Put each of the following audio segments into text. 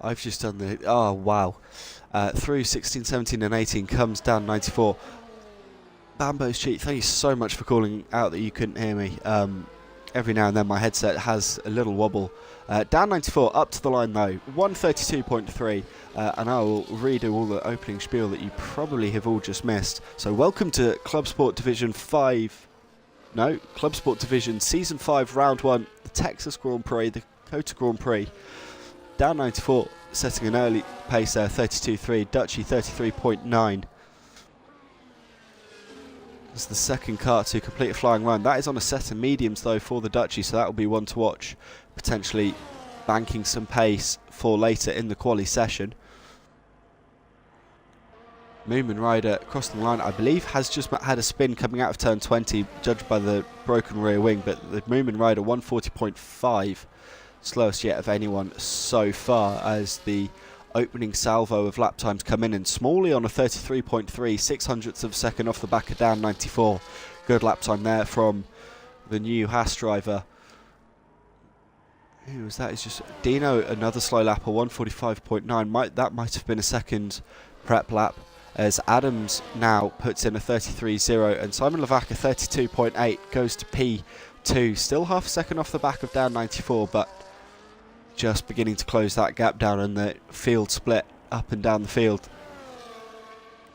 I've just done the... Oh, wow. Through 16, 17 and 18 comes down 94. Bambo's Cheat, thank you so much for calling out that you couldn't hear me. Every now and then my headset has a little wobble. Down 94, up to the line though, 132.3, and I will redo all the opening spiel that you probably have all just missed. So welcome to Clubsport Division 5, no, Clubsport Division Season 5, Round 1, the Texas Grand Prix, the Dakota Grand Prix. Down 94, setting an early pace there, 32.3, Dutchy 33.9. It's the second car to complete a flying run. That is on a set of mediums though for the Dutchy, so that will be one to watch, potentially banking some pace for later in the quali session. Moomin Rider crossing the line, I believe, has just had a spin coming out of turn 20, judged by the broken rear wing, but the Moomin Rider 140.5, slowest yet of anyone so far, as the opening salvo of lap times come in, and Smalley on a 33.3, 600ths of a second off the back of down 94. Good lap time there from the new Haas driver. Who was that? It's just Dino, another slow lapper, 145.9. That might have been a second prep lap, as Adams now puts in a 33.0, and Simon Lavaca 32.8 goes to P2. Still half a second off the back of down 94, but just beginning to close that gap down, and the field split up and down the field.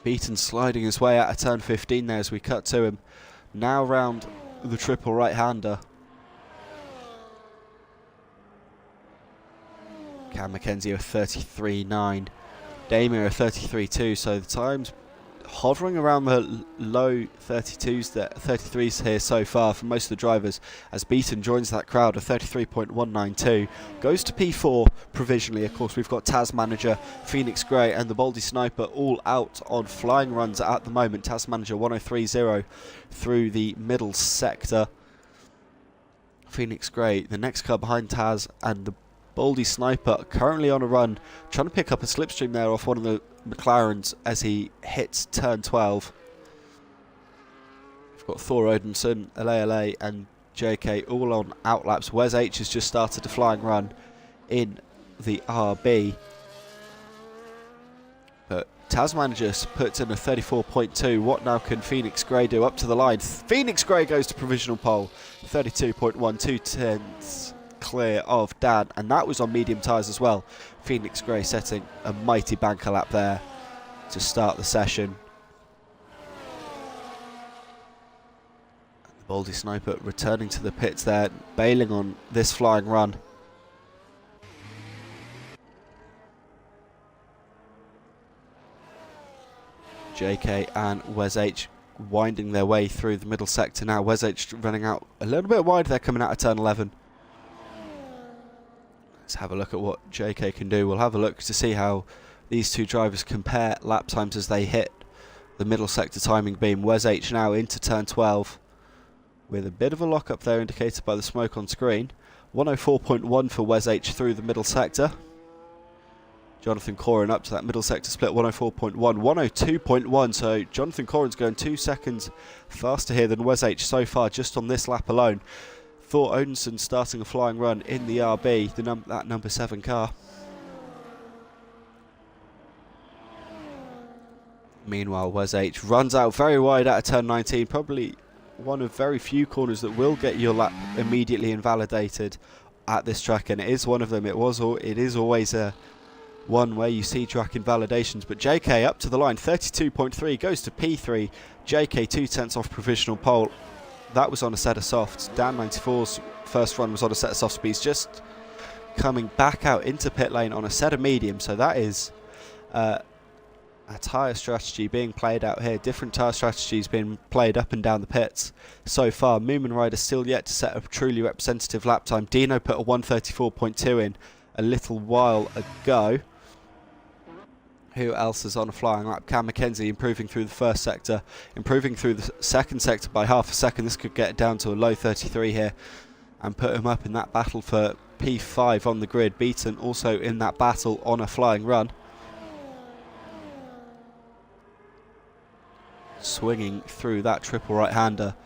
Beaton sliding his way out of turn 15 there as we cut to him. Now round the triple right-hander. Cam McKenzie a 33.9. Damir a 33.2, so the time's hovering around the low 33s here so far for most of the drivers, as Beaton joins that crowd of 33.192, goes to P4 provisionally. Of course, we've got Taz Manager, Phoenix Grey and the Baldy Sniper all out on flying runs at the moment. Taz Manager 103.0 through the middle sector. Phoenix Grey, the next car behind Taz, and the Baldy Sniper currently on a run, trying to pick up a slipstream there off one of the McLarens as he hits turn 12. We've got Thor Odinson, LA and JK all on outlaps. Wes H has just started a flying run in the RB. But Taz Manager puts in a 34.2. What now can Phoenix Grey do? Up to the line. Phoenix Grey goes to provisional pole. 32.1, 2 tenths clear of Dan, and that was on medium tyres as well. Phoenix Grey setting a mighty banker lap there to start the session. The Baldy Sniper returning to the pits there, bailing on this flying run. JK and Wes H winding their way through the middle sector now. Wes H running out a little bit wide there coming out of turn 11. Let's have a look at what JK can do. We'll have a look to see how these two drivers compare lap times as they hit the middle sector timing beam. Wes H now into turn 12 with a bit of a lock up there indicated by the smoke on screen. 104.1 for Wes H through the middle sector. Jonathan Corrin up to that middle sector split, 104.1, 102.1, so Jonathan Corrin's going 2 seconds faster here than Wes H so far just on this lap alone. Thor Odinson starting a flying run in the RB, that number 7 car. Meanwhile, Wes H runs out very wide out of turn 19, probably one of very few corners that will get your lap immediately invalidated at this track, and it is one of them. It is always a one where you see track invalidations, but JK up to the line, 32.3, goes to P3. JK 2 tenths off provisional pole. That was on a set of softs. Dan 94's first run was on a set of soft speeds, just coming back out into pit lane on a set of medium. So that is a tyre strategy being played out here. Different tyre strategies being played up and down the pits so far. Moomin Rider still yet to set a truly representative lap time. Dino put a 134.2 in a little while ago. Who else is on a flying lap? Cam McKenzie improving through the first sector, improving through the second sector by half a second. This could get down to a low 33 here and put him up in that battle for P5 on the grid. Beaton also in that battle on a flying run. Swinging through that triple right-hander.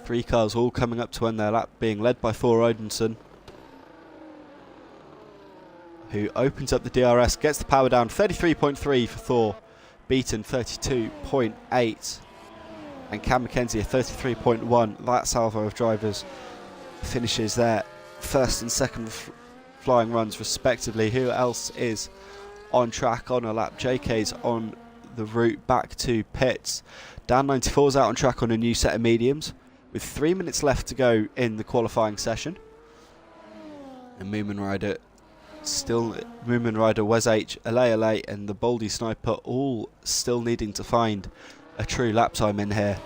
3 cars all coming up to end their lap, being led by Thor Odinson, who opens up the DRS, gets the power down, 33.3 for Thor. Beaton 32.8, and Cam McKenzie a 33.1. That salvo of drivers finishes their first and second flying runs respectively. Who else is on track on a lap? JK's on the route back to pits. Dan 94's out on track on a new set of mediums with 3 minutes left to go in the qualifying session. And Moomin Rider, Wes H, LA and the Baldy Sniper all still needing to find a true lap time in here,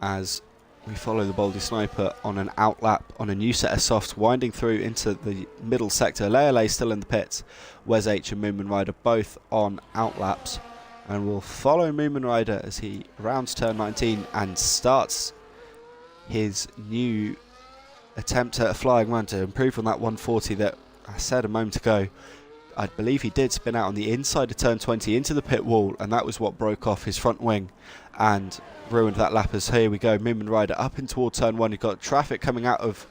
as we follow the Baldy Sniper on an outlap on a new set of softs, winding through into the middle sector. LA still in the pits. Wes H and Moomin Rider both on outlaps, and we'll follow Moomin Rider as he rounds turn 19 and starts his new attempt at a flying run to improve on that 140 that I said a moment ago. I believe he did spin out on the inside of turn 20 into the pit wall, and that was what broke off his front wing and ruined that lap. As here we go, Moomin Rider up in toward turn 1. You've got traffic coming out of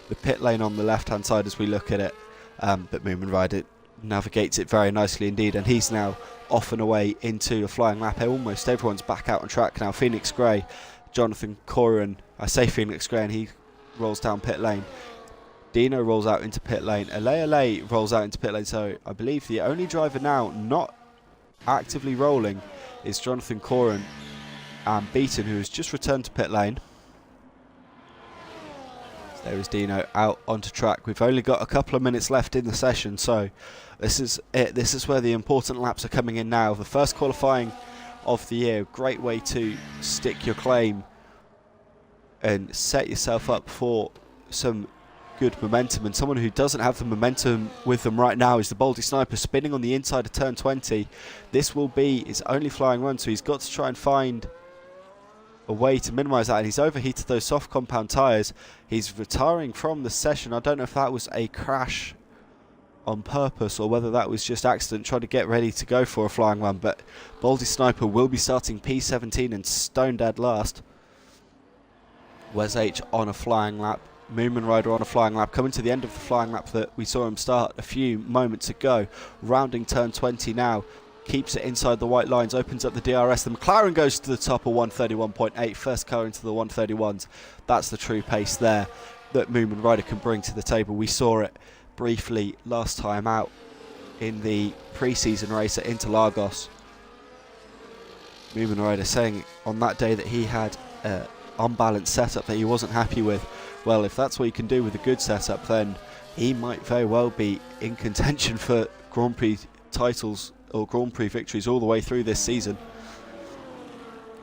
the pit lane on the left hand side as we look at it, but Moomin Rider navigates it very nicely indeed, and he's now off and away into a flying lap. Almost everyone's back out on track now. Phoenix Grey, Jonathan Corrin, I say Phoenix Grey, and he rolls down pit lane. Dino rolls out into pit lane. LA rolls out into pit lane. So I believe the only driver now not actively rolling is Jonathan Corrin and Beaton, who has just returned to pit lane. There is Dino out onto track. We've only got a couple of minutes left in the session, so this is it. This is where the important laps are coming in now. The first qualifying of the year. Great way to stick your claim and set yourself up for some good momentum. And someone who doesn't have the momentum with them right now is the Baldy Sniper, spinning on the inside of turn 20. This will be his only flying run, so he's got to try and find a way to minimise that, and he's overheated those soft compound tyres. He's retiring from the session. I don't know if that was a crash on purpose or whether that was just accident, trying to get ready to go for a flying run, but Baldy Sniper will be starting P17 and stone dead last. Wes H on a flying lap, Moomin Rider on a flying lap, coming to the end of the flying lap that we saw him start a few moments ago, rounding turn 20 now. Keeps it inside the white lines, opens up the DRS. The McLaren goes to the top of 131.8. First car into the 131s. That's the true pace there that Moomin Rider can bring to the table. We saw it briefly last time out in the pre-season race at Interlagos. Moomin Rider saying on that day that he had an unbalanced setup that he wasn't happy with. Well, if that's what he can do with a good setup, then he might very well be in contention for Grand Prix titles or Grand Prix victories all the way through this season.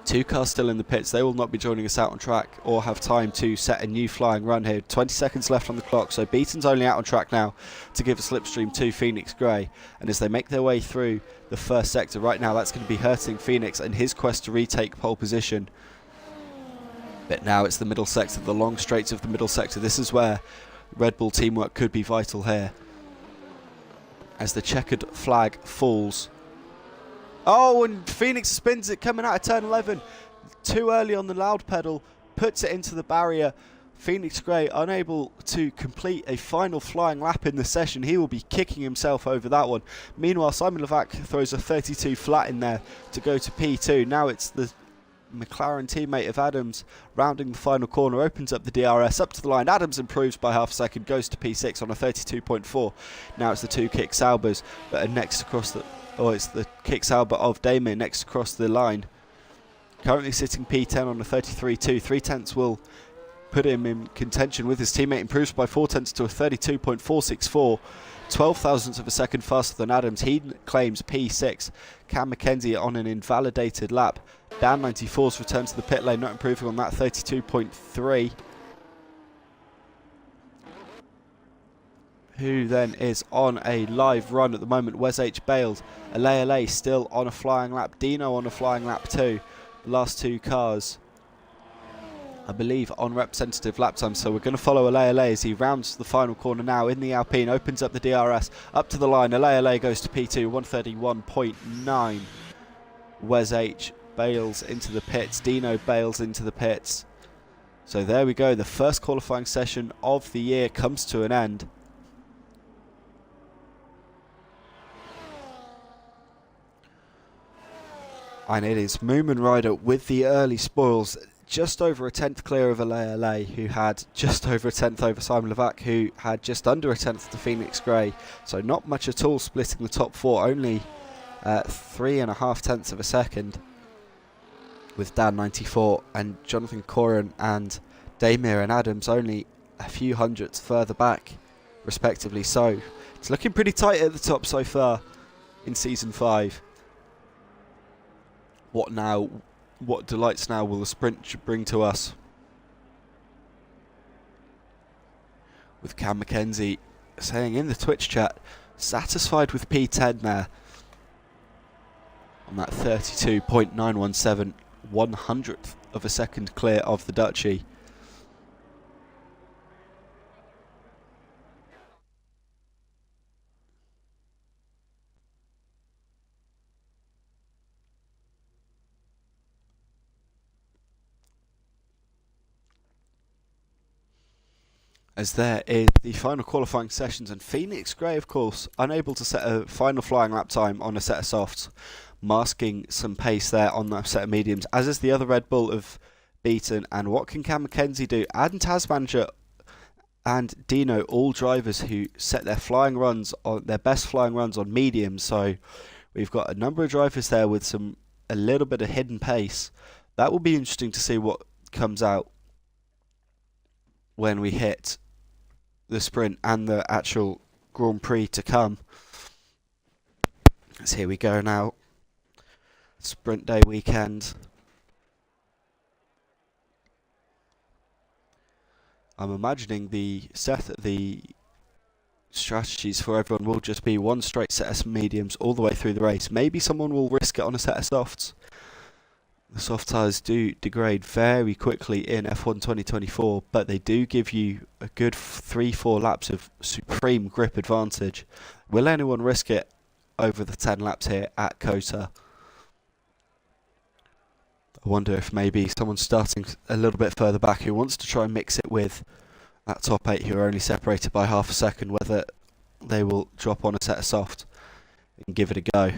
Two cars still in the pits. They will not be joining us out on track or have time to set a new flying run here. 20 seconds left on the clock, so Beaton's only out on track now to give a slipstream to Phoenix Grey. And as they make their way through the first sector right now, that's going to be hurting Phoenix and his quest to retake pole position. But now it's the middle sector, the long straights of the middle sector. This is where Red Bull teamwork could be vital here. As the checkered flag falls. Oh, and Phoenix spins it coming out of turn 11. Too early on the loud pedal. Puts it into the barrier. Phoenix Grey unable to complete a final flying lap in the session. He will be kicking himself over that one. Meanwhile, Simon Levac throws a 32 flat in there to go to P2. Now it's the McLaren teammate of Adams rounding the final corner, opens up the DRS up to the line. Adams improves by half a second, goes to P6 on a 32.4. Now it's the two Kick Saubers that are next across the, it's the Kick Sauber of Damien next across the line. Currently sitting P10 on a 33.2. 3/10 will put him in contention with his teammate. Improves by 4/10 to a 32.464. 12 thousandths of a second faster than Adams. He claims P6. Cam McKenzie on an invalidated lap. Dan 94's return to the pit lane, not improving on that 32.3. Who then is on a live run at the moment? Wes H bailed. LA still on a flying lap. Dino on a flying lap too. The last two cars, I believe, on representative lap time, so we're going to follow LA as he rounds the final corner now in the Alpine, opens up the DRS, up to the line. LA goes to P2, 131.9. Wes H bails into the pits, Dino bails into the pits. So there we go, the first qualifying session of the year comes to an end. And it is Moomin Rider with the early spoils. Just over a 10th clear of LA, who had just over a 10th over Simon Levac, who had just under a 10th to Phoenix Grey. So not much at all splitting the top four, only 3.5 tenths of a second, with Dan 94 and Jonathan Corin and Damir and Adams only a few hundredths further back, respectively. So it's looking pretty tight at the top so far in Season 5. What now? What delights now will the sprint bring to us? With Cam McKenzie saying in the Twitch chat, satisfied with P10 there. On that 32.917, 100th of a second clear of the Duchy. As there is the final qualifying sessions, and Phoenix Grey, of course, unable to set a final flying lap time on a set of softs, masking some pace there on that set of mediums, as is the other Red Bull of Beaton. And what can Cam McKenzie do? Adam Tasmanager and Dino, all drivers who set their flying runs on their best flying runs on mediums. So we've got a number of drivers there with a little bit of hidden pace. That will be interesting to see what comes out when we hit the sprint and the actual Grand Prix to come. So here we go now. Sprint day weekend. I'm imagining the strategies for everyone will just be one straight set of mediums all the way through the race. Maybe someone will risk it on a set of softs. The soft tyres do degrade very quickly in F1 2024, but they do give you a good 3-4 laps of supreme grip advantage. Will anyone risk it over the 10 laps here at Kota? I wonder if maybe someone's starting a little bit further back who wants to try and mix it with that top 8 who are only separated by half a second, whether they will drop on a set of soft and give it a go.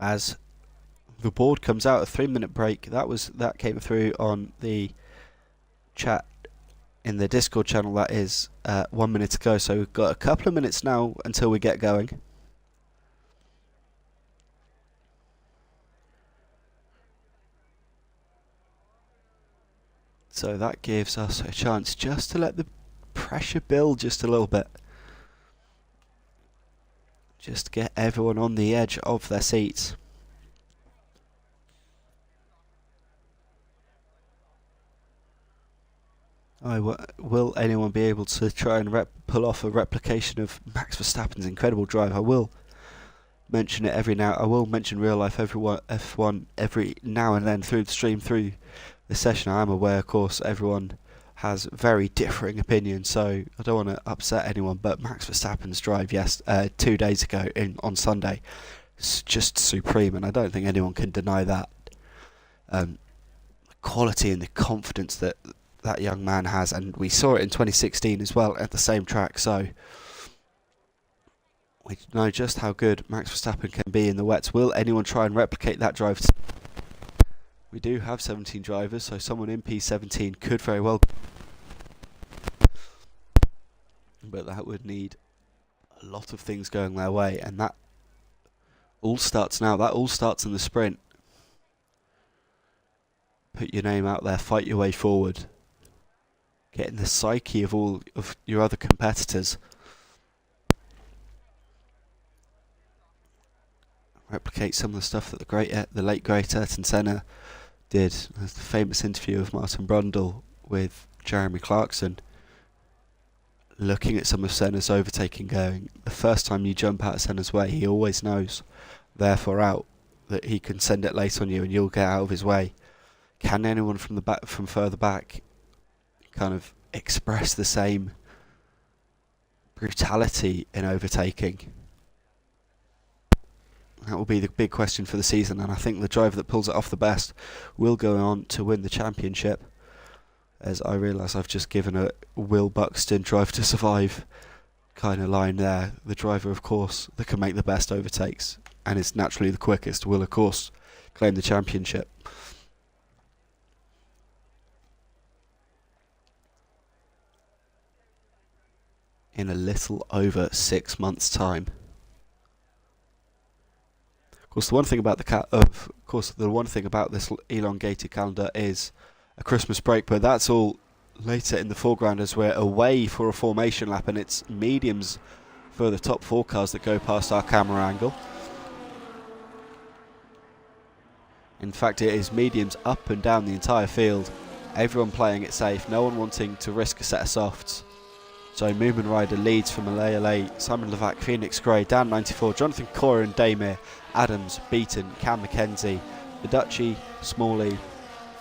As the board comes out, a 3-minute break. That came through on the chat in the Discord channel. That is 1 minute to go. So we've got a couple of minutes now until we get going. So that gives us a chance just to let the pressure build just a little bit. Just to get everyone on the edge of their seats. Will anyone be able to try and pull off a replication of Max Verstappen's incredible drive? I will mention it every now. I will mention real life F1 every now and then through the stream, through the session. I am aware, of course, everyone has very differing opinions, so I don't want to upset anyone. But Max Verstappen's drive 2 days ago on Sunday, is just supreme, and I don't think anyone can deny that. The quality and the confidence that that young man has, and we saw it in 2016 as well at the same track, so we know just how good Max Verstappen can be in the wets. Will anyone try and replicate that drive? We do have 17 drivers, so someone in P17 could very well, but that would need a lot of things going their way, and that all starts now. That all starts in the sprint. Put your name out there, fight your way forward. Get in the psyche of all of your other competitors. Replicate some of the stuff that the late great Ayrton Senna did. There's the famous interview of Martin Brundle with Jeremy Clarkson, looking at some of Senna's overtaking, going, the first time you jump out of Senna's way, he always knows, therefore out, that he can send it late on you and you'll get out of his way. Can anyone from further back kind of express the same brutality in overtaking? That will be the big question for the season, and I think the driver that pulls it off the best will go on to win the championship. As I realise I've just given a Will Buxton Drive to Survive kind of line there. The driver, of course, that can make the best overtakes and is naturally the quickest will, of course, claim the championship. In a little over 6 months' time. Of course, the one thing about this elongated calendar is a Christmas break, but that's all later in the foreground as we're away for a formation lap, and it's mediums for the top 4 cars that go past our camera angle. In fact, it is mediums up and down the entire field, everyone playing it safe, no one wanting to risk a set of softs. So Moomin Rider leads from LA, Simon Levac, Phoenix Gray, Dan 94, Jonathan Cora and Daymir, Adams, Beaton, Cam McKenzie, Viducci, Smalley,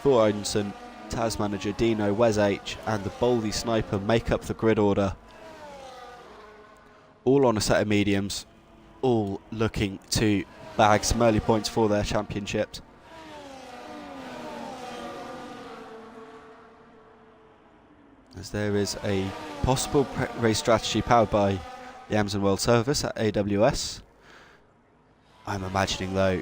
Thor Odinson, Taz Manager, Dino, Wes H and the Boldy Sniper make up the grid order. All on a set of mediums, all looking to bag some early points for their championships. As there is a possible race strategy powered by the Amazon World Service at AWS. I'm imagining though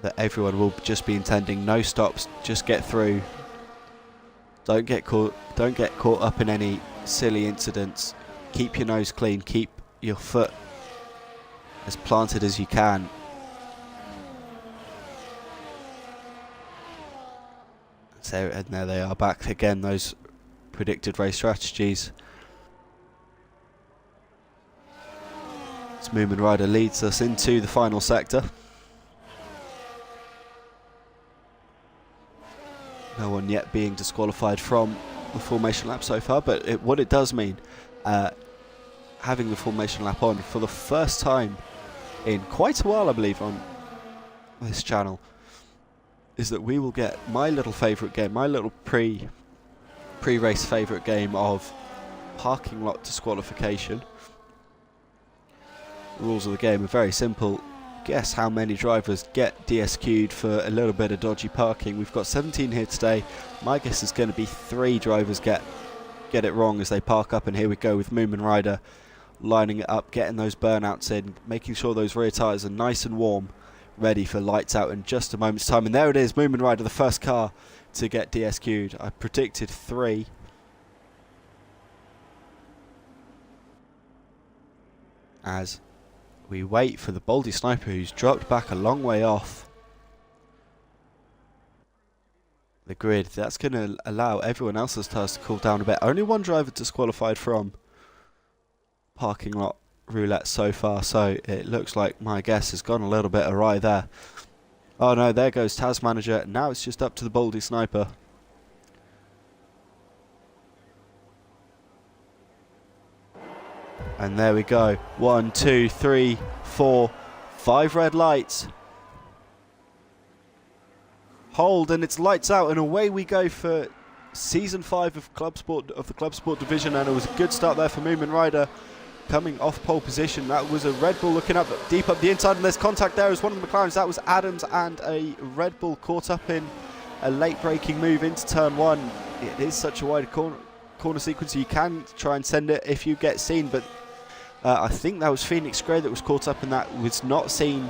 that everyone will just be intending no stops, just get through Don't get caught up in any silly incidents. Keep your nose clean. Keep your foot as planted as you can. So, and there they are back again, those predicted race strategies. As Moomin Rider leads us into the final sector. No one yet being disqualified from the formation lap so far, but what it does mean, having the formation lap on for the first time in quite a while, I believe, on this channel, is that we will get my little favourite game, my little pre-race favourite game of parking lot disqualification. The rules of the game are very simple. Guess how many drivers get DSQ'd for a little bit of dodgy parking. We've got 17 here today. My guess is going to be 3 drivers get it wrong as they park up, and here we go with Moomin Rider lining it up, getting those burnouts in, making sure those rear tyres are nice and warm, ready for lights out in just a moment's time. And there it is, Moomin Rider, the first car to get DSQ'd. I predicted 3. As we wait for the Baldy Sniper, who's dropped back a long way off the grid. That's going to allow everyone else's tyres to cool down a bit. Only one driver disqualified from parking lot roulette so far, so it looks like my guess has gone a little bit awry there. Oh no, there goes Taz Manager. Now it's just up to the Baldy Sniper. And there we go. 1, 2, 3, 4, 5 red lights. Hold, and it's lights out, and away we go for season 5 of Clubsport, of the Clubsport division. And it was a good start there for Moomin Rider, coming off pole position. That was a Red Bull looking up deep up the inside, and there's contact there as one of the McLarens. That was Adams, and a Red Bull caught up in a late braking move into turn 1. It is such a wide corner sequence, so you can try and send it if you get seen, but I think that was Phoenix Grey that was caught up in that, was not seen,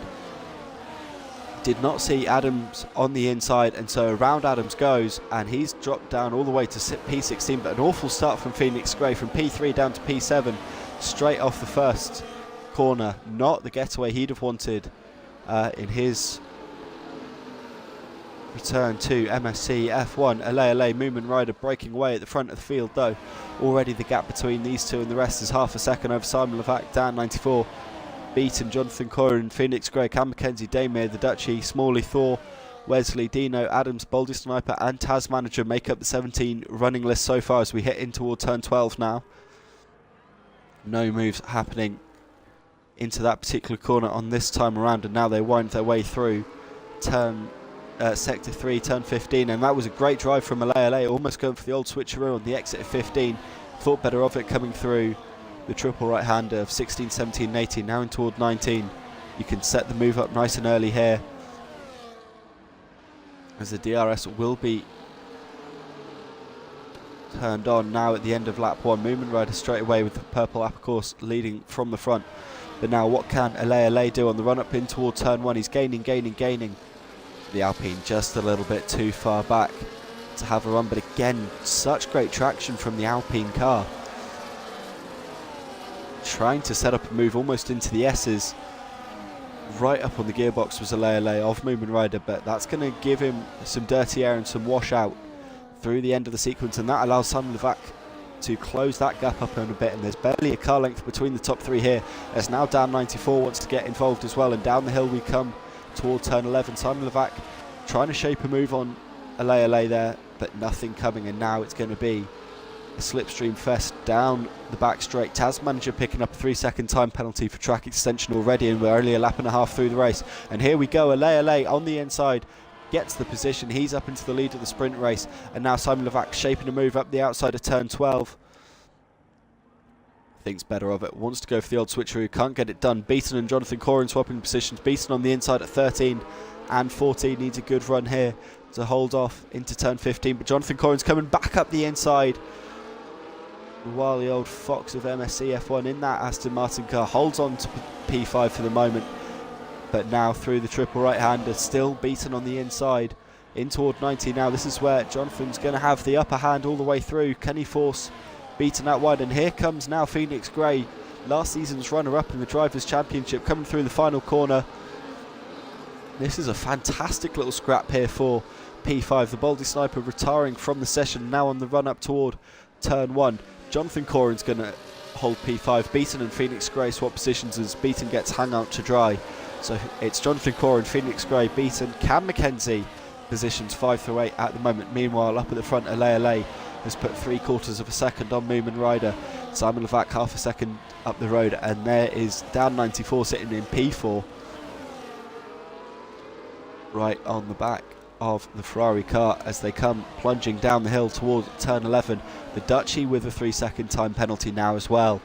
did not see Adams on the inside, and so around Adams goes, and he's dropped down all the way to P16, but an awful start from Phoenix Grey, from P3 down to P7, straight off the first corner. Not the getaway he'd have wanted in his return to MSC F1. LA, Moomin Rider breaking away at the front of the field though. Already the gap between these two and the rest is half a second over Simon Levac, Dan 94, Beaton, Jonathan Corin, Phoenix Grey, Cam McKenzie, Damir, the Dutchie, Smalley, Thor, Wesley, Dino, Adams, Baldy Sniper and Taz Manager make up the 17 running list so far as we hit in toward turn 12 now. No moves happening into that particular corner on this time around, and now they wind their way through turn sector 3, turn 15, and that was a great drive from LA, almost going for the old switcheroo on the exit of 15. Thought better of it coming through the triple right-hander of 16, 17 and 18, now in toward 19. You can set the move up nice and early here, as the DRS will be turned on now at the end of lap 1. Moomin Rider straight away with the purple Apicourse leading from the front. But now what can LA do on the run up in toward turn 1? He's gaining. The Alpine just a little bit too far back to have a run, but again, such great traction from the Alpine car. Trying to set up a move almost into the S's. Right up on the gearbox was a lay of Moomin Rider, but that's going to give him some dirty air and some washout through the end of the sequence, and that allows Simon Levac to close that gap up in a bit, and there's barely a car length between the top 3 here, as now Dan 94 wants to get involved as well, and down the hill we come toward turn 11. Simon Levac trying to shape a move on LA there, but nothing coming, and now it's going to be a slipstream fest down the back straight. Taz Manager picking up a 3-second time penalty for track extension already, and we're only a lap and a half through the race. And here we go, LA on the inside, gets the position, he's up into the lead of the sprint race, and now Simon Levac shaping a move up the outside of turn 12. Thinks better of it, wants to go for the old switcheroo, can't get it done. Beaton and Jonathan Corin swapping positions. Beaton on the inside at 13 and 14, needs a good run here to hold off into turn 15, but Jonathan Corin's coming back up the inside, while the old fox of MSC F1 in that Aston Martin car holds on to P5 for the moment. But now through the triple right-hander, still Beaton on the inside, in toward 90 now. This is where Jonathan's going to have the upper hand all the way through. Can he force Beaton out wide? And here comes now Phoenix Grey, last season's runner-up in the Drivers' Championship, coming through the final corner. This is a fantastic little scrap here for P5. The Baldy Sniper retiring from the session, now on the run-up toward turn 1. Jonathan Corin's going to hold P5. Beaton and Phoenix Grey swap positions as Beaton gets hung out to dry. So it's Jonathan Corin, Phoenix Grey, Beaton, Cam McKenzie, positions 5 through 8 at the moment. Meanwhile, up at the front, Alea has put 3/4 of a second on Moomin Rider. Simon Levac half a second up the road, and there is down 94 sitting in P4, right on the back of the Ferrari car as they come plunging down the hill towards turn 11. The Dutchie with a 3-second time penalty now as well.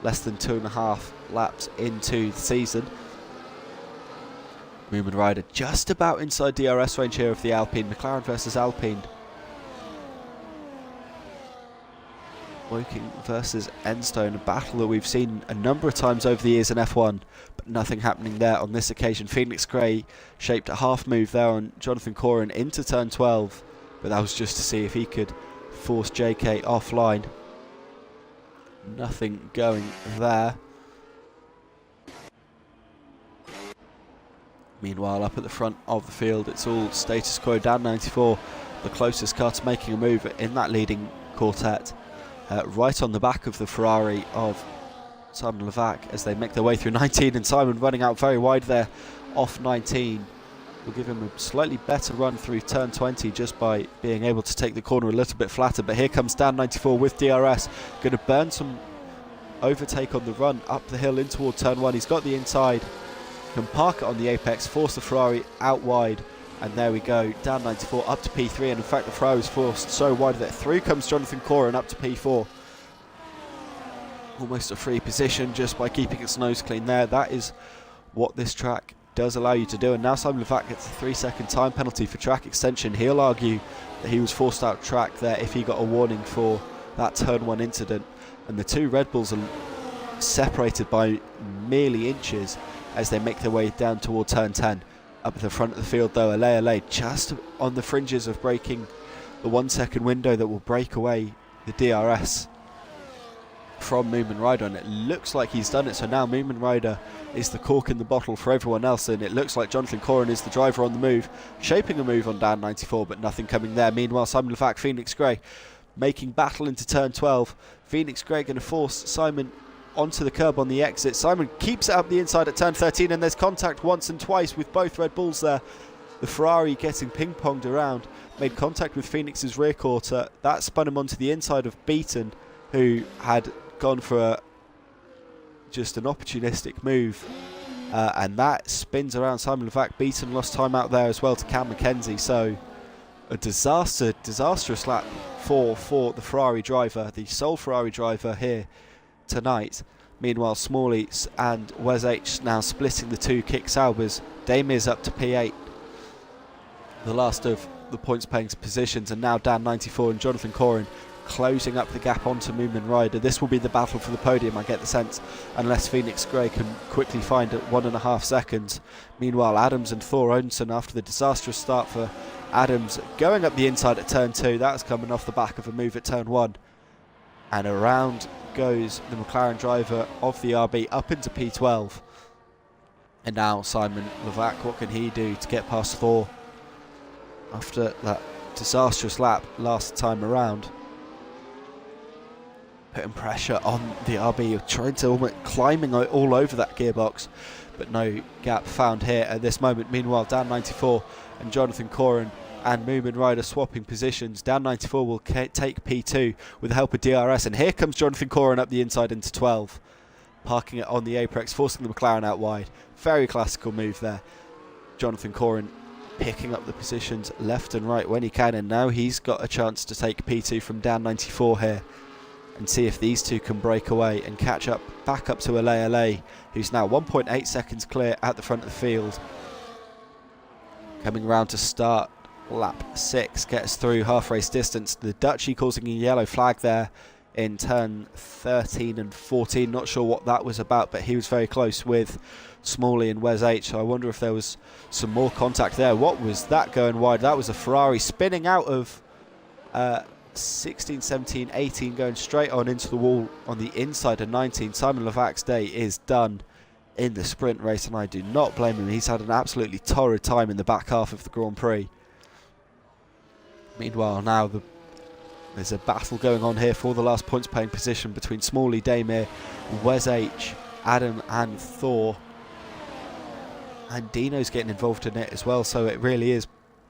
Less than 2.5 laps into the season. Moomin Rider just about inside DRS range here of the Alpine. McLaren versus Alpine. Woking versus Enstone, a battle that we've seen a number of times over the years in F1, but nothing happening there on this occasion. Phoenix Grey shaped a half move there on Jonathan Corin into turn 12, but that was just to see if he could force JK offline. Nothing going there. Meanwhile, up at the front of the field, it's all status quo. Down 94, the closest car to making a move in that leading quartet. Right on the back of the Ferrari of Simon Levac as they make their way through 19, and Simon running out very wide there off 19 will give him a slightly better run through turn 20 just by being able to take the corner a little bit flatter. But here comes down 94 with DRS, going to burn some overtake on the run up the hill in toward turn 1. He's got the inside, can park it on the apex, force the Ferrari out wide, and there we go, down 94 up to P3, and in fact the Ferrari was forced so wide that through comes Jonathan Corin up to P4. Almost a free position just by keeping its nose clean there. That is what this track does allow you to do, and now Simon Levac gets a 3-second time penalty for track extension. He'll argue that he was forced out track there if he got a warning for that turn 1 incident, and the two Red Bulls are separated by merely inches as they make their way down toward turn 10. Up at the front of the field though, Alea just on the fringes of breaking the 1 second window that will break away the DRS from Moomin Rider, and it looks like he's done it. So now Moomin Rider is the cork in the bottle for everyone else, and it looks like Jonathan Corin is the driver on the move, shaping a move on down 94, but nothing coming there. Meanwhile, Simon Levac, Phoenix Grey making battle into turn 12. Phoenix Grey going to force Simon onto the curb on the exit. Simon keeps it up the inside at turn 13, and there's contact once and twice with both Red Bulls there. The Ferrari getting ping-ponged around, made contact with Phoenix's rear quarter. That spun him onto the inside of Beaton, who had gone for just an opportunistic move, and that spins around Simon Levac. Beaton lost time out there as well to Cam McKenzie, so a disastrous lap for the Ferrari driver, the sole Ferrari driver here tonight. Meanwhile, Smalley and Wes H now splitting the two kick Saubers. Damir's up to P8, the last of the points paying positions, and now down 94, and Jonathan Corin closing up the gap onto Moomin Rider. This will be the battle for the podium, I get the sense, unless Phoenix Grey can quickly find it 1.5 seconds. Meanwhile, Adams and Thor Odinson, after the disastrous start for Adams, going up the inside at turn 2. That's coming off the back of a move at turn 1, and around goes the McLaren driver of the RB up into P12. And now Simon Levac, what can he do to get past Thor after that disastrous lap last time around? Putting pressure on the RB, trying to almost climbing all over that gearbox, but no gap found here at this moment. Meanwhile, down 94, and Jonathan Corin and Moomin Rider swapping positions. Down 94 will take P2 with the help of DRS, and here comes Jonathan Corin up the inside into 12, parking it on the apex, forcing the McLaren out wide. Very classical move there. Jonathan Corin picking up the positions left and right when he can, and now he's got a chance to take P2 from down 94 here and see if these two can break away and catch up back up to Alea, who's now 1.8 seconds clear at the front of the field. Coming round to start lap 6, gets through half race distance. The Dutchie causing a yellow flag there in turn 13 and 14. Not sure what that was about, but he was very close with Smalley and Wes H. So I wonder if there was some more contact there. What was that going wide? That was a Ferrari spinning out of 16, 17, 18, going straight on into the wall on the inside of 19. Simon Levac's day is done in the sprint race, and I do not blame him. He's had an absolutely torrid time in the back half of the Grand Prix. Meanwhile, now there's a battle going on here for the last points paying position between Smalley, Damir, Wes H, Adam and Thor. And Dino's getting involved in it as well, so it really is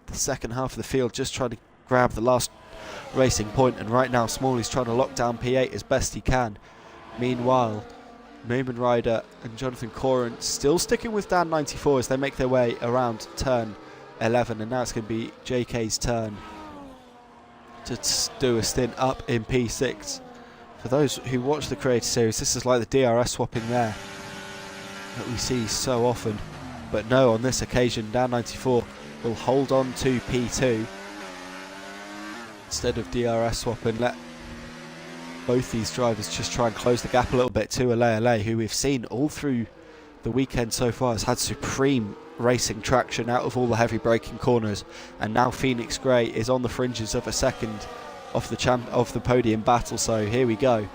the second half of the field just trying to grab the last racing point, and right now Smalley's trying to lock down P8 as best he can. Meanwhile, Moomin Rider and Jonathan Coran still sticking with Dan 94 as they make their way around turn 11, and now it's going to be JK's turn to do a stint up in P6. For those who watch the Creator Series, this is like the DRS swapping there that we see so often, but no, on this occasion Dan 94 will hold on to P2 instead of DRS swap and let both these drivers just try and close the gap a little bit to Ale, who we've seen all through the weekend so far has had supreme racing traction out of all the heavy braking corners, and now Phoenix Grey is on the fringes of a second of the podium battle. So here we go,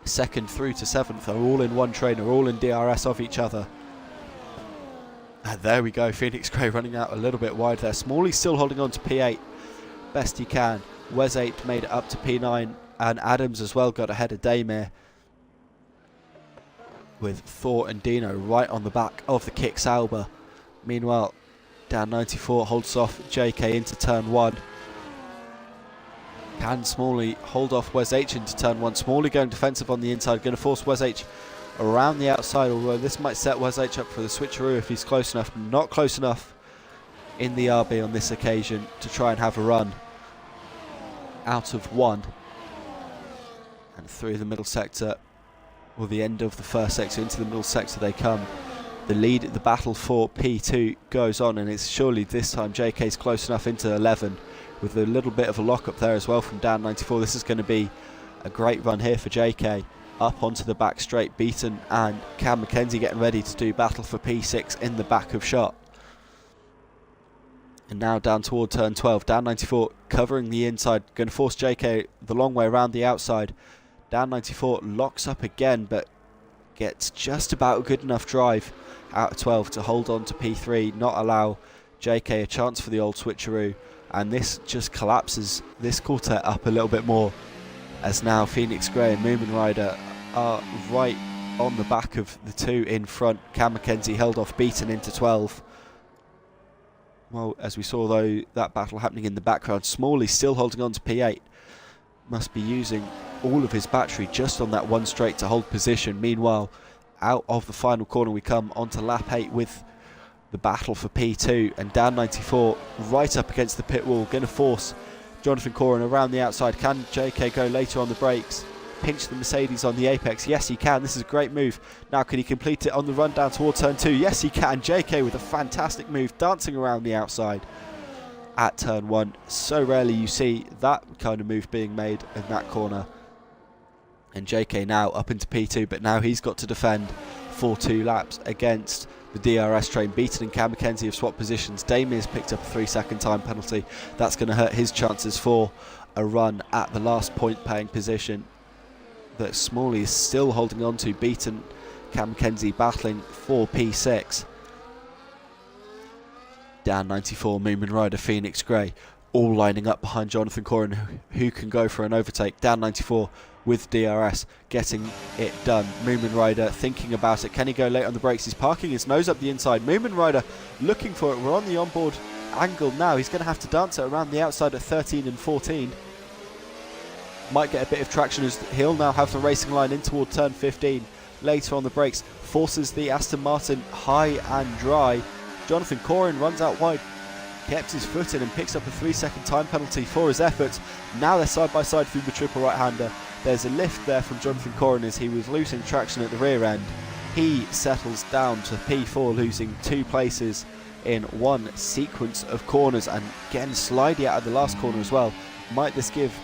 second through to seventh are all in one train, are all in DRS of each other. And there we go, Phoenix Grey running out a little bit wide there. Smalley still holding on to P8 best he can. Wes 8 made it up to P9, and Adams as well got ahead of Damir, with Thor and Dino right on the back of the Kick Sauber. Meanwhile, Dan 94 holds off JK into turn 1. Can Smalley hold off Wes H into turn 1? Smalley going defensive on the inside, going to force Wes H around the outside, although this might set Wes H up for the switcheroo if he's close enough. Not close enough in the RB on this occasion to try and have a run out of 1. And through the middle sector, or the end of the first sector, into the middle sector they come. The battle for P2 goes on, and it's surely this time JK's close enough into 11 with a little bit of a lock up there as well from Dan 94. This is going to be a great run here for JK. Up onto the back straight, Beaton and Cam McKenzie getting ready to do battle for P6 in the back of shot. And now down toward turn 12, Dan 94 covering the inside, going to force JK the long way around the outside. Dan 94 locks up again, but gets just about a good enough drive out of 12 to hold on to P3, not allow JK a chance for the old switcheroo. And this just collapses this quartet up a little bit more, as now Phoenix Grey and Moomin Rider are right on the back of the two in front. Cam McKenzie held off Beaton into 12. Well, as we saw though, that battle happening in the background, Smalley still holding on to P8. Must be using all of his battery just on that one straight to hold position. Meanwhile, out of the final corner we come onto lap 8 with the battle for P2, and Dan 94 right up against the pit wall, going to force Jonathan Coran around the outside. Can JK go later on the brakes, pinch the Mercedes on the apex? Yes he can. This is a great move. Now can he complete it on the run down towards turn 2? Yes he can. JK with a fantastic move, dancing around the outside at turn 1. So rarely you see that kind of move being made in that corner. And JK now up into P2, but now he's got to defend for 2 laps against the DRS train. Beaton and Cam McKenzie have swapped positions. Damir's picked up a 3-second time penalty. That's going to hurt his chances for a run at the last point paying position that Smalley is still holding on to. Beaton, Cam McKenzie battling for P6. Dan 94, Moomin Rider, Phoenix Grey all lining up behind Jonathan Coran, who can go for an overtake. Dan 94 with DRS getting it done. Moomin Rider thinking about it. Can he go late on the brakes? He's parking his nose up the inside. Moomin Rider looking for it. We're on the onboard angle now. He's going to have to dance it around the outside at 13 and 14. Might get a bit of traction as he'll now have the racing line in toward turn 15. Later on the brakes, forces the Aston Martin high and dry. Jonathan Coran runs out wide, kept his foot in and picks up a 3-second time penalty for his efforts. Now they're side by side through the triple right-hander. There's a lift there from Jonathan Coran as he was losing traction at the rear end. He settles down to P4, losing 2 places in one sequence of corners, and getting slidey out of the last corner as well. Might this give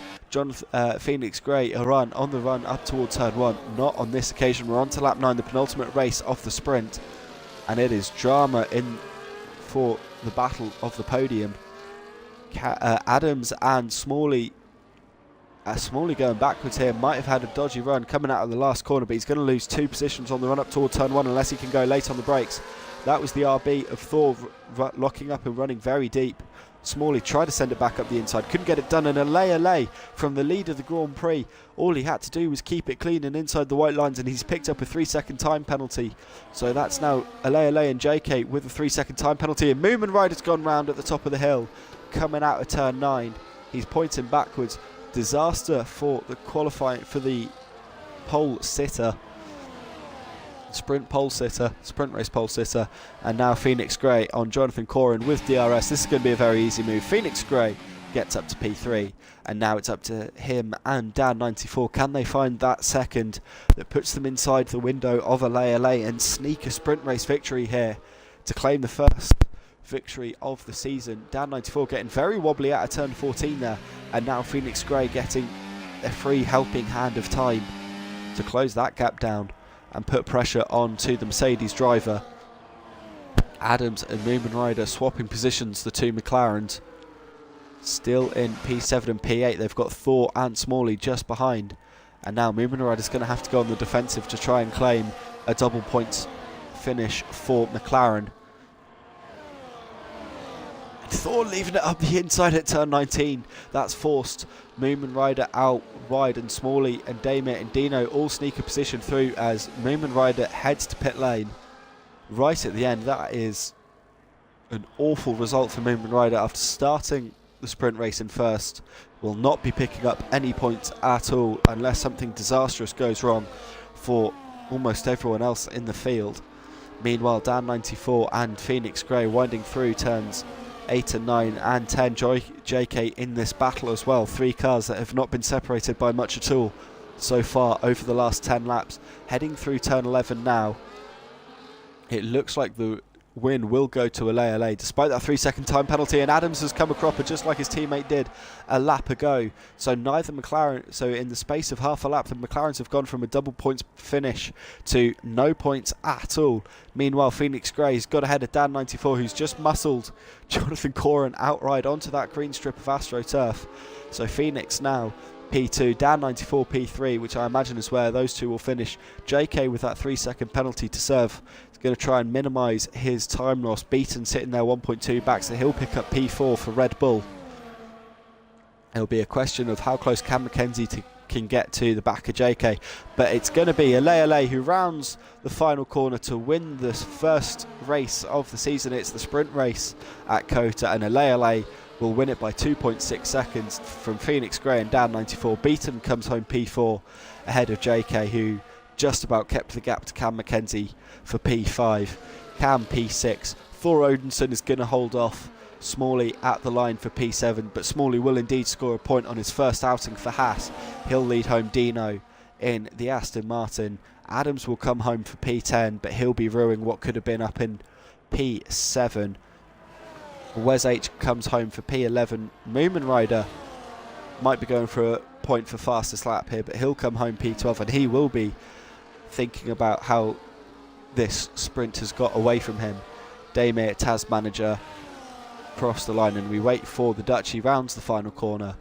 Phoenix Grey a run on the run up towards turn 1. Not on this occasion. We're on to lap 9, the penultimate race of the sprint. And it is drama in for the battle of the podium. Adams and Smalley. Smalley going backwards here, might have had a dodgy run coming out of the last corner, but he's going to lose 2 positions on the run up toward turn 1 unless he can go late on the brakes. That was the RB of Thor locking up and running very deep. Smalley tried to send it back up the inside, couldn't get it done, and a from the lead of the Grand Prix. All he had to do was keep it clean and inside the white lines, and he's picked up a 3-second time penalty. So that's now Alay and JK with a 3-second time penalty, and Moomin Rider's gone round at the top of the hill, coming out of turn 9. He's pointing backwards. Disaster for the qualifying, for the pole sitter. Sprint race pole sitter, and now Phoenix Grey on Jonathan Corin with DRS. This is going to be a very easy move. Phoenix Grey gets up to P3, and now it's up to him and Dan94. Can they find that second that puts them inside the window of Alay and sneak a sprint race victory here to claim the first victory of the season? Dan94 getting very wobbly out of turn 14 there, and now Phoenix Grey getting a free helping hand of time to close that gap down and put pressure on to the Mercedes driver. Adams and Moomin Rider swapping positions, the two McLarens. Still in P7 and P8, they've got Thor and Smalley just behind. And now Moomin Rider's going to have to go on the defensive to try and claim a double points finish for McLaren. And Thor leaving it up the inside at turn 19. That's forced Moomin Rider out wide, and Smalley and Damir and Dino all sneak a position through as Moomin Rider heads to pit lane right at the end. That is an awful result for Moomin Rider after starting the sprint race in first. Will not be picking up any points at all unless something disastrous goes wrong for almost everyone else in the field. Meanwhile, Dan94 and Phoenix Grey winding through turns 8 and 9 and 10. JK in this battle as well. 3 cars that have not been separated by much at all so far over the last 10 laps. Heading through turn 11 now. It looks like the win will go to Alay despite that 3-second time penalty, and Adams has come a cropper just like his teammate did a lap ago. So neither McLaren, so in the space of half a lap, the McLarens have gone from a double points finish to no points at all. Meanwhile, Phoenix Grey's got ahead of Dan94, who's just muscled Jonathan Corin outright onto that green strip of AstroTurf. So Phoenix now P2, Dan94 P3, which I imagine is where those two will finish. JK with that 3-second penalty to serve is going to try and minimise his time loss. Beaton sitting there 1.2 back, so he'll pick up P4 for Red Bull. It'll be a question of how close Cam Mackenzie can get to the back of JK, but it's going to be Alay who rounds the final corner to win this first race of the season. It's the sprint race at COTA, and Alay will win it by 2.6 seconds from Phoenix Grey and Dan94. Beaton comes home P4 ahead of JK, who just about kept the gap to Cam Mackenzie for P5. Cam P6. Thor Odinson is going to hold off Smalley at the line for P7, but Smalley will indeed score a point on his first outing for Haas. He'll lead home Dino in the Aston Martin. Adams will come home for P10, but he'll be ruining what could have been up in P7. Wes H comes home for P11. Moomin Rider might be going for a point for fastest lap here, but he'll come home P12, and he will be thinking about how this sprint has got away from him. Damir, Taz manager, cross the line, and we wait for the Dutch. He rounds the final corner,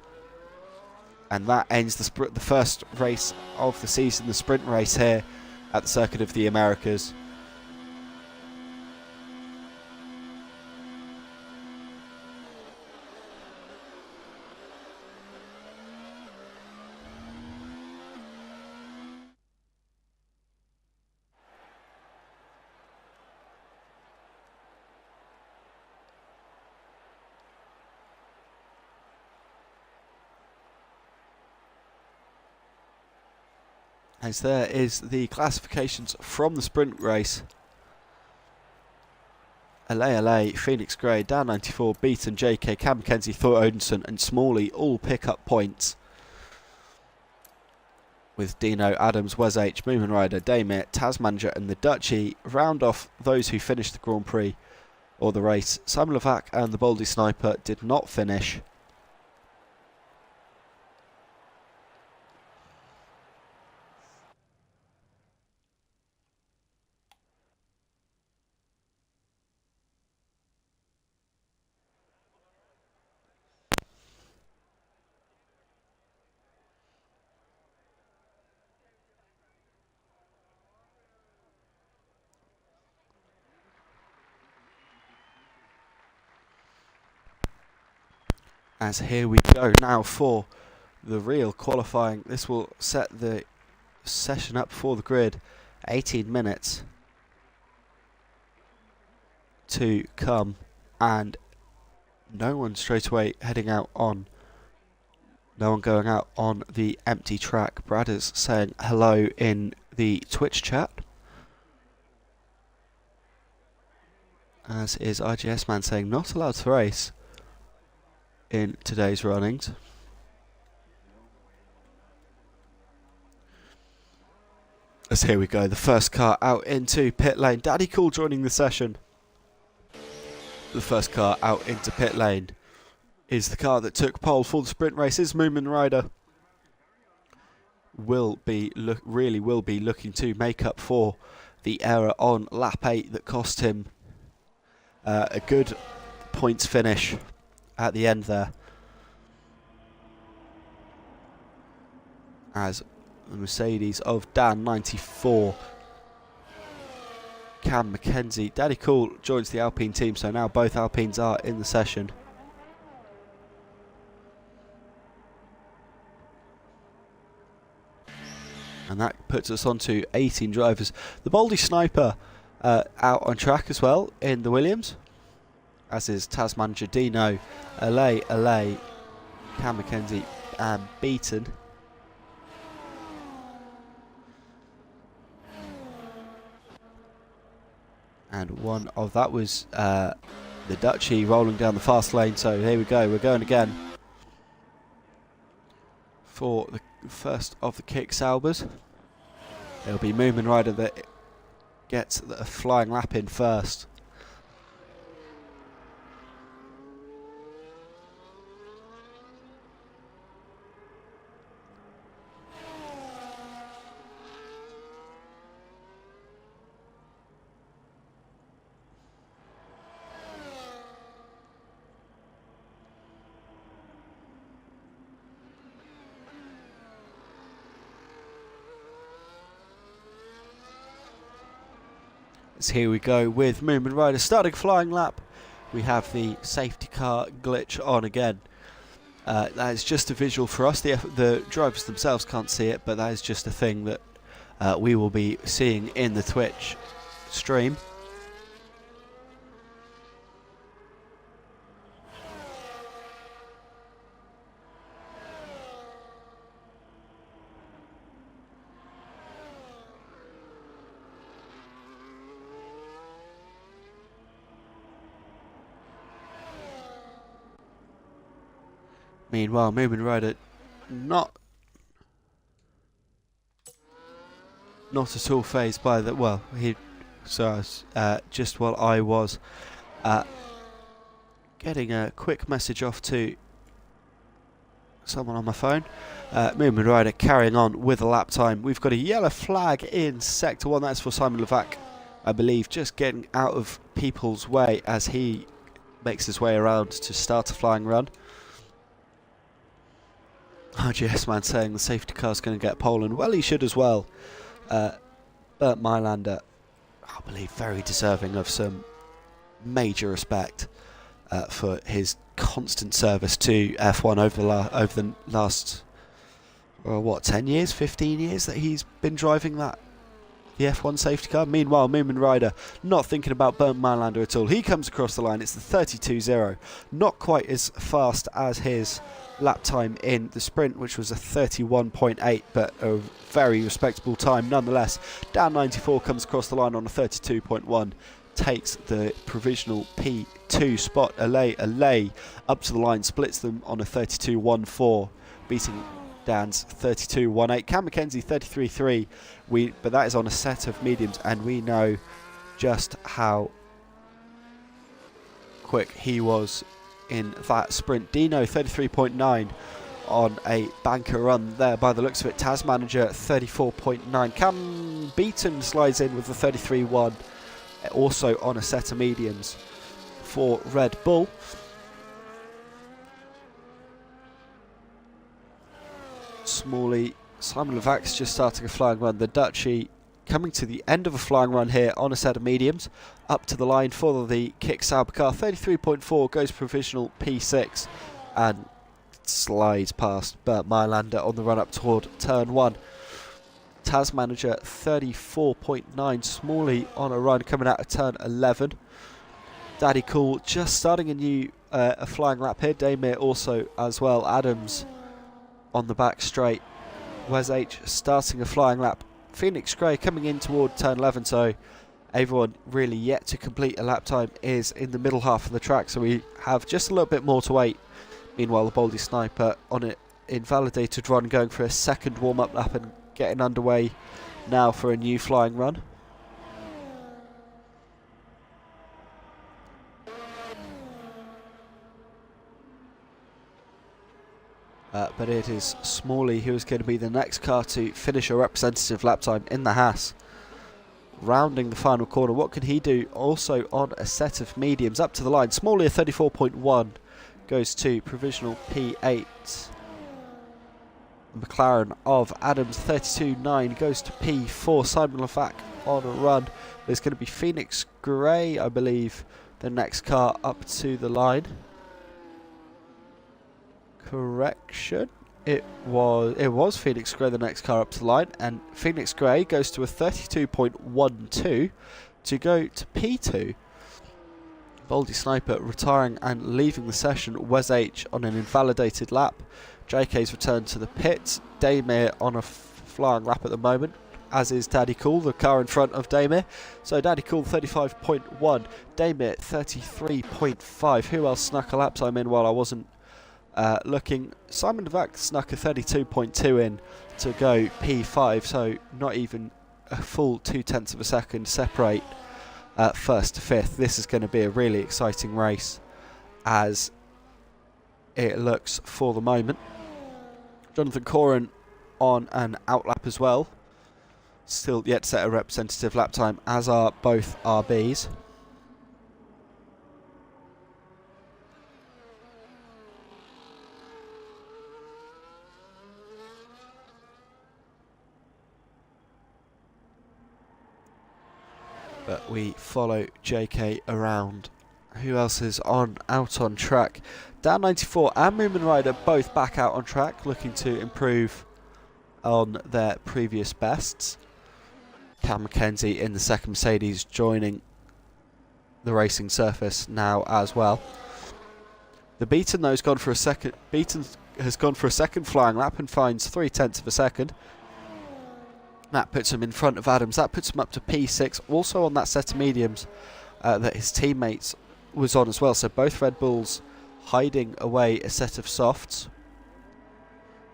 and that ends the first race of the season, the sprint race here at the Circuit of the Americas. As there is the classifications from the sprint race. Alay, Phoenix Grey, Dan94, Beaton, JK, Cam Mackenzie, Thor Odinson and Smalley all pick up points, with Dino, Adams, Wes H, Moomin Rider, Damir, Taz manager and the Dutchie round off those who finished the Grand Prix or the race. Simon Levac and the Baldy Sniper did not finish. As here we go now for the real qualifying. This will set the session up for the grid. 18 minutes to come, and no one straight away heading out on, no one going out on the empty track. Brad is saying hello in the Twitch chat, as is IGS Man saying not allowed to race in today's runnings. As here we go, the first car out into pit lane. Daddy Cool joining the session. The first car out into pit lane is the car that took pole for the sprint races. Moomin Rider will be looking to make up for the error on lap 8 that cost him a good points finish at the end there, as the Mercedes of Dan 94, Cam McKenzie, Daddy Cool joins the Alpine team, so now both Alpines are in the session. And that puts us on to 18 drivers. The Baldy Sniper out on track as well in the Williams, as is Taz manager Dino, Cam McKenzie and Beaton. And one of that was the Dutchie rolling down the fast lane. So here we go, we're going again for the first of the kick Saubers. It'll be Moomin Rider that gets a flying lap in first. So here we go with Moomin Rider starting flying lap. We have the safety car glitch on again. That is just a visual for us. The drivers themselves can't see it, but that is just a thing that we will be seeing in the Twitch stream. Meanwhile, Moomin Rider not at all phased by that. Well, just while I was getting a quick message off to someone on my phone, Moomin Rider carrying on with a lap time. We've got a yellow flag in sector 1. That's for Simon Levac, I believe, just getting out of people's way as he makes his way around to start a flying run. RGS Man saying the safety car's going to get pole, and well, he should as well. Bert Mylander, I believe, very deserving of some major respect for his constant service to F1 over the last, what, 10 years, 15 years that he's been driving the F1 safety car. Meanwhile, Moomin Rider not thinking about Bernd Mylander at all. He comes across the line. It's the 32.0. Not quite as fast as his lap time in the sprint, which was a 31.8, but a very respectable time nonetheless. Dan 94 comes across the line on a 32.1, takes the provisional P2 spot. Alay up to the line, splits them on a 32.14, beating Dan's 32.18. Cam McKenzie 33.3, but that is on a set of mediums, and we know just how quick he was in that sprint. Dino 33.9 on a banker run there by the looks of it. Taz manager 34.9. Cam Beaton slides in with the 33.1, also on a set of mediums for Red Bull. Smalley, Simon Levac's just starting a flying run. The Dutchie coming to the end of a flying run here on a set of mediums. Up to the line for the kick Sauber car. 33.4 goes provisional P6. And slides past Bert Mylander on the run up toward turn 1. Taz Manager 34.9, Smalley on a run coming out of turn 11. Daddy Cool just starting a flying lap here. Damir also as well. Adams on the back straight. Wes H starting a flying lap. Phoenix Grey coming in toward turn 11, so everyone really yet to complete a lap time is in the middle half of the track, so we have just a little bit more to wait. Meanwhile, the Baldy Sniper on an invalidated run, going for a second warm-up lap and getting underway now for a new flying run. But it is Smalley who is going to be the next car to finish a representative lap time in the Haas. Rounding the final corner, what can he do? Also on a set of mediums up to the line. Smalley a 34.1 goes to provisional P8. McLaren of Adams 32.9 goes to P4. Simon Lafac on a run. There's going to be Phoenix Grey, I believe, the next car up to the line. Correction, it was Phoenix Grey the next car up to the line, and Phoenix Grey goes to a 32.12 to go to P2. Baldy Sniper retiring and leaving the session. Wes H on an invalidated lap. JK's returned to the pits. Damir on a flying lap at the moment, as is Daddy Cool, the car in front of Damir. So Daddy Cool 35.1, Damir 33.5. Who else snuck a lap time in while I wasn't looking? Simon Devac snuck a 32.2 in to go P5, so not even a full 0.2 of a second separate first to fifth. This is going to be a really exciting race as it looks for the moment. Jonathan Corrin on an outlap as well, still yet to set a representative lap time, as are both RBs. But we follow JK around. Who else is out on track? Dan 94 and Moomin Rider both back out on track, looking to improve on their previous bests. Cam McKenzie in the second Mercedes joining the racing surface now as well. The Beaton though has gone for a second. Beaton has gone for a second flying lap and finds 0.3 of a second. That puts him in front of Adams. That puts him up to P6, also on that set of mediums that his teammates was on as well. So both Red Bulls hiding away a set of softs.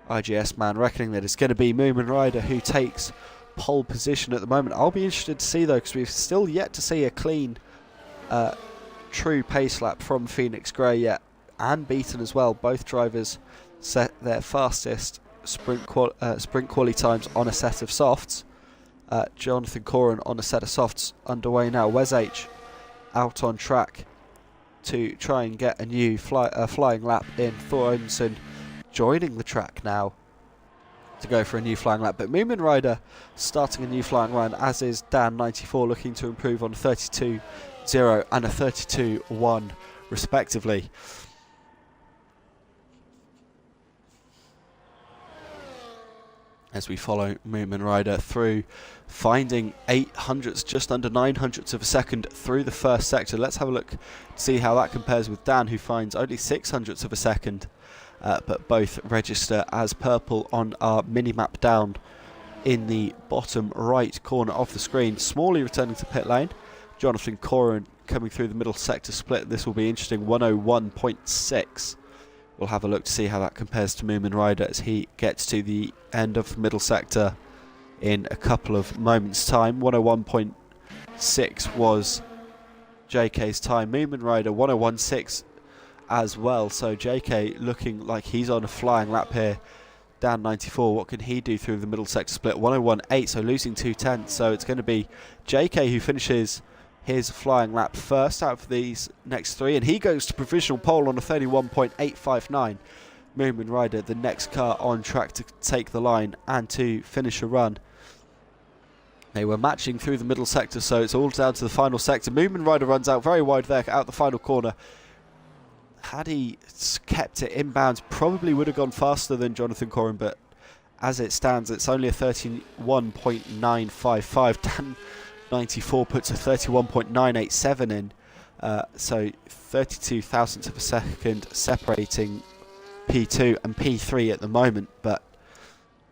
IGS man reckoning that it's going to be Moomin Rider who takes pole position at the moment. I'll be interested to see though, because we've still yet to see a clean, true pace lap from Phoenix Grey yet, and Beaton as well. Both drivers set their fastest sprint quali times on a set of softs. Jonathan Corrin on a set of softs underway now. Wes H out on track to try and get a new flying lap in. Thor Odinson joining the track now to go for a new flying lap, but Moomin Rider starting a new flying run, as is Dan 94 looking to improve on a 32.0 and a 32.1 respectively. As we follow Moomin Rider through, finding 800ths, just under 900ths of a second through the first sector. Let's have a look to see how that compares with Dan, who finds only 600ths of a second, but both register as purple on our mini-map down in the bottom right corner of the screen. Smalley returning to pit lane. Jonathan Corrin coming through the middle sector split. This will be interesting, 101.6. We'll have a look to see how that compares to Moomin Rider as he gets to the end of the middle sector in a couple of moments' time. 101.6 was JK's time. Moomin Rider 101.6 as well. So JK looking like he's on a flying lap here. Dan 94, what can he do through the middle sector split? 101.8, so losing 0.2. So it's going to be JK who finishes his flying lap first out of these next three, and he goes to provisional pole on a 31.859. Moomin Rider, the next car on track to take the line and to finish a run. They were matching through the middle sector, so it's all down to the final sector. Moomin Rider runs out very wide there, out the final corner. had he kept it inbounds, probably would have gone faster than Jonathan Corin, but as it stands, it's only a 31.955. Dan 94 puts a 31.987 in, so 32 thousandths of a second separating P2 and P3 at the moment. But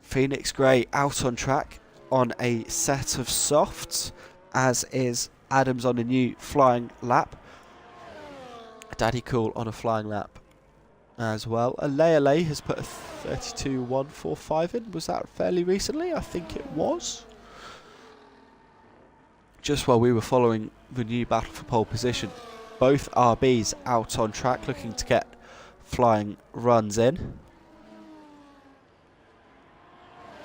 Phoenix Grey out on track on a set of softs, as is Adams on a new flying lap. Daddy Cool on a flying lap as well. Alea has put a 32.145 in. Was that fairly recently? I think it was. Just while we were following the new battle for pole position. Both RBs out on track, looking to get flying runs in.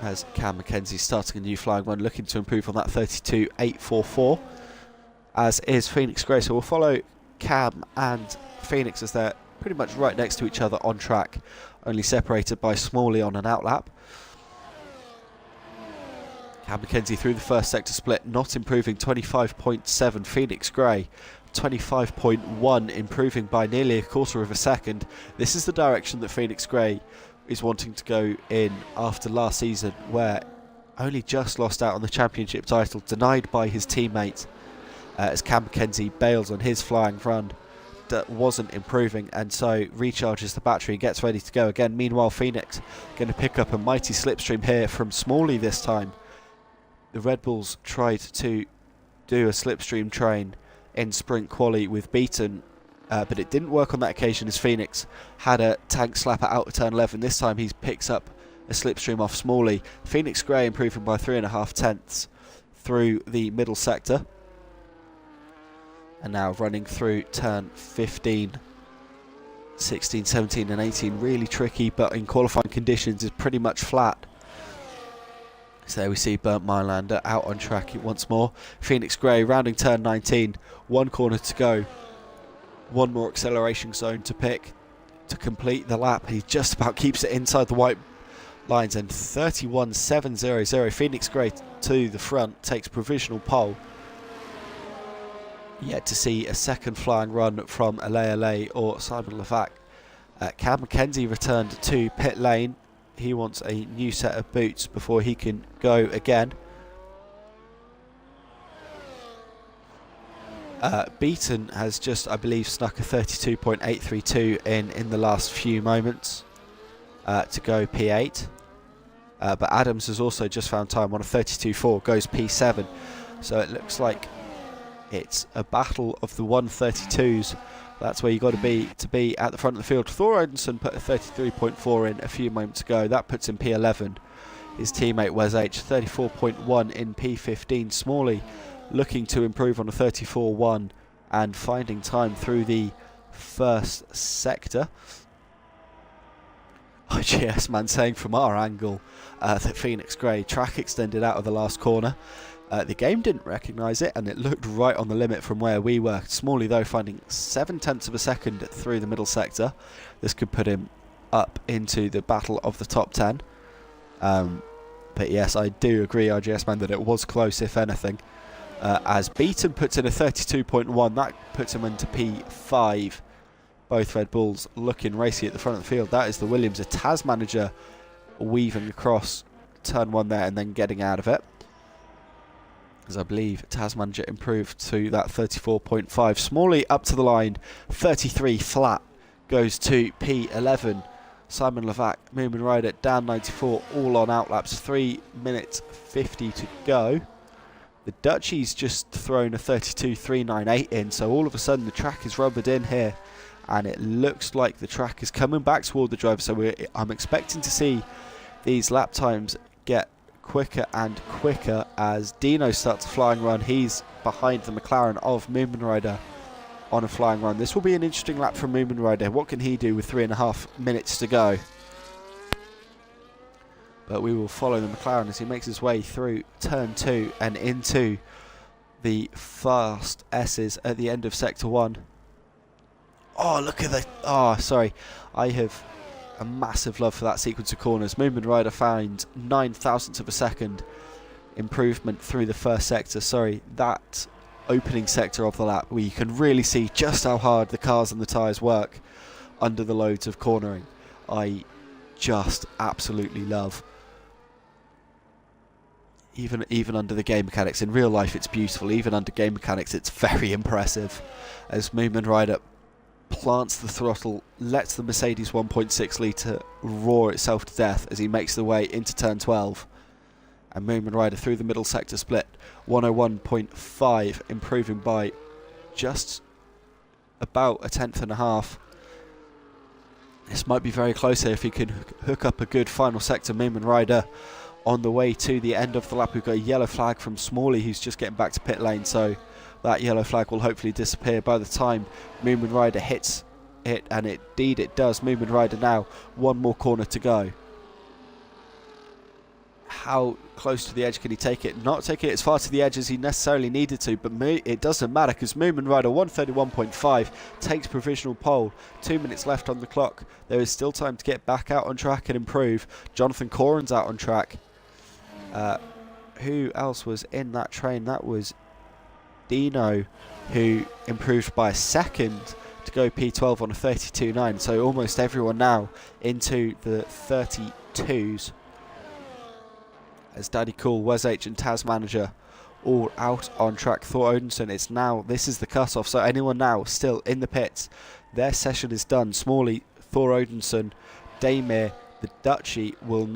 As Cam McKenzie starting a new flying run, looking to improve on that 32.844. As is Phoenix Grey. So we'll follow Cam and Phoenix as they're pretty much right next to each other on track, only separated by Smalley on an outlap. Cam McKenzie through the first sector split, not improving, 25.7. Phoenix Grey 25.1, improving by nearly a quarter of a second. This is the direction that Phoenix Grey is wanting to go in after last season, where only just lost out on the championship title, denied by his teammate, as Cam McKenzie bails on his flying run that wasn't improving, and so recharges the battery, gets ready to go again. Meanwhile, Phoenix going to pick up a mighty slipstream here from Smalley this time. The Red Bulls tried to do a slipstream train in sprint quali with Beaton, but it didn't work on that occasion, as Phoenix had a tank slapper out of turn 11. This time he picks up a slipstream off Smalley. Phoenix Grey improving by 3.5 tenths through the middle sector. And now running through turn 15, 16, 17 and 18. Really tricky, but in qualifying conditions is pretty much flat. So there we see Burnt Mylander out on track once more. Phoenix Grey rounding turn 19. One corner to go. One more acceleration zone to pick to complete the lap. He just about keeps it inside the white lines, and 31.700. Phoenix Grey to the front, takes provisional pole. Yet to see a second flying run from Alea or Simon Levac. Cam McKenzie returned to pit lane. He wants a new set of boots before he can go again. Beaton has just, I believe, snuck a 32.832 in the last few moments to go P8. But Adams has also just found time on a 32.4, goes P7. So it looks like it's a battle of the 132s. That's where you got to be at the front of the field. Thor Odinson put a 33.4 in a few moments ago. That puts him P11. His teammate Wes H 34.1 in P15. Smalley looking to improve on a 34.1 and finding time through the first sector. IGS man saying from our angle that Phoenix Grey track extended out of the last corner. The game didn't recognise it, and it looked right on the limit from where we were. Smalley, though, finding 7 tenths of a second through the middle sector. This could put him up into the battle of the top 10. But yes, I do agree, RGS man, that it was close, if anything. As Beaton puts in a 32.1, that puts him into P5. Both Red Bulls looking racy at the front of the field. That is the Williams, a Taz manager weaving across turn 1 there and then getting out of it. As I believe Taz manager improved to that 34.5. Smalley up to the line, 33 flat, goes to P11. Simon Levac, Moomin Rider, down 94, all on outlaps, 3 minutes 50 to go. The Dutchie's just thrown a 32.398 in, so all of a sudden the track is rubbered in here, and it looks like the track is coming back toward the driver, so I'm expecting to see these lap times get quicker and quicker as Dino starts a flying run. He's behind the McLaren of Moomin Rider on a flying run. This will be an interesting lap from Moomin Rider. What can he do with 3.5 minutes to go? But we will follow the McLaren as he makes his way through turn 2 and into the fast S's at the end of sector 1. Oh, look at the... Oh, sorry. I have a massive love for that sequence of corners. Moomin Rider found 9 thousandths of a second improvement through the first sector. Sorry, that opening sector of the lap where you can really see just how hard the cars and the tyres work under the loads of cornering, I just absolutely love. Even under the game mechanics, in real life it's beautiful, even under game mechanics it's very impressive, as Moomin Rider plants the throttle, lets the Mercedes 1.6 litre roar itself to death as he makes the way into turn 12. And Moomin Rider through the middle sector split, 101.5, improving by just about a tenth and a half. This might be very close here if he can hook up a good final sector. Moomin Rider on the way to the end of the lap. We've got a yellow flag from Smalley, who's just getting back to pit lane, so that yellow flag will hopefully disappear by the time Moomin Rider hits it, and indeed it does. Moomin Rider now, one more corner to go. How close to the edge can he take it? Not take it as far to the edge as he necessarily needed to, but it doesn't matter because Moomin Rider 131.5 takes provisional pole. 2 minutes left on the clock. There is still time to get back out on track and improve. Jonathan Coran's out on track. Who else was in that train? That was Dino, who improved by a second to go P12 on a 32.9. So almost everyone now into the 32s. As Daddy Cool, Wes H and Taz Manager all out on track. Thor Odinson, this is the cut-off, so anyone now still in the pits, their session is done. Smalley, Thor Odinson, Daymir, the Dutchie will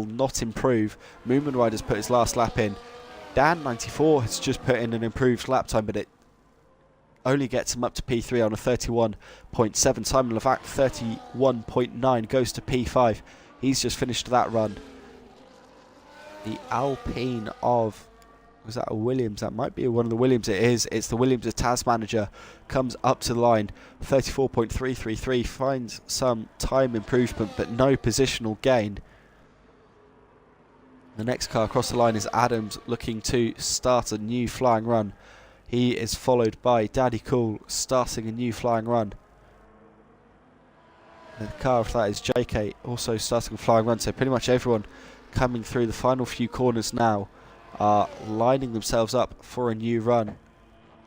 not improve. Moomin Rider's put his last lap in. Dan94 has just put in an improved lap time, but it only gets him up to P3 on a 31.7. Simon Levac, 31.9, goes to P5. He's just finished that run. The Alpine of, was that a Williams? That might be one of the Williams. It is. It's the Williams of Taz Manager. Comes up to the line. 34.333. Finds some time improvement, but no positional gain. The next car across the line is Adams, looking to start a new flying run. He is followed by Daddy Cool, starting a new flying run. The car after that is JK, also starting a flying run. So pretty much everyone coming through the final few corners now are lining themselves up for a new run,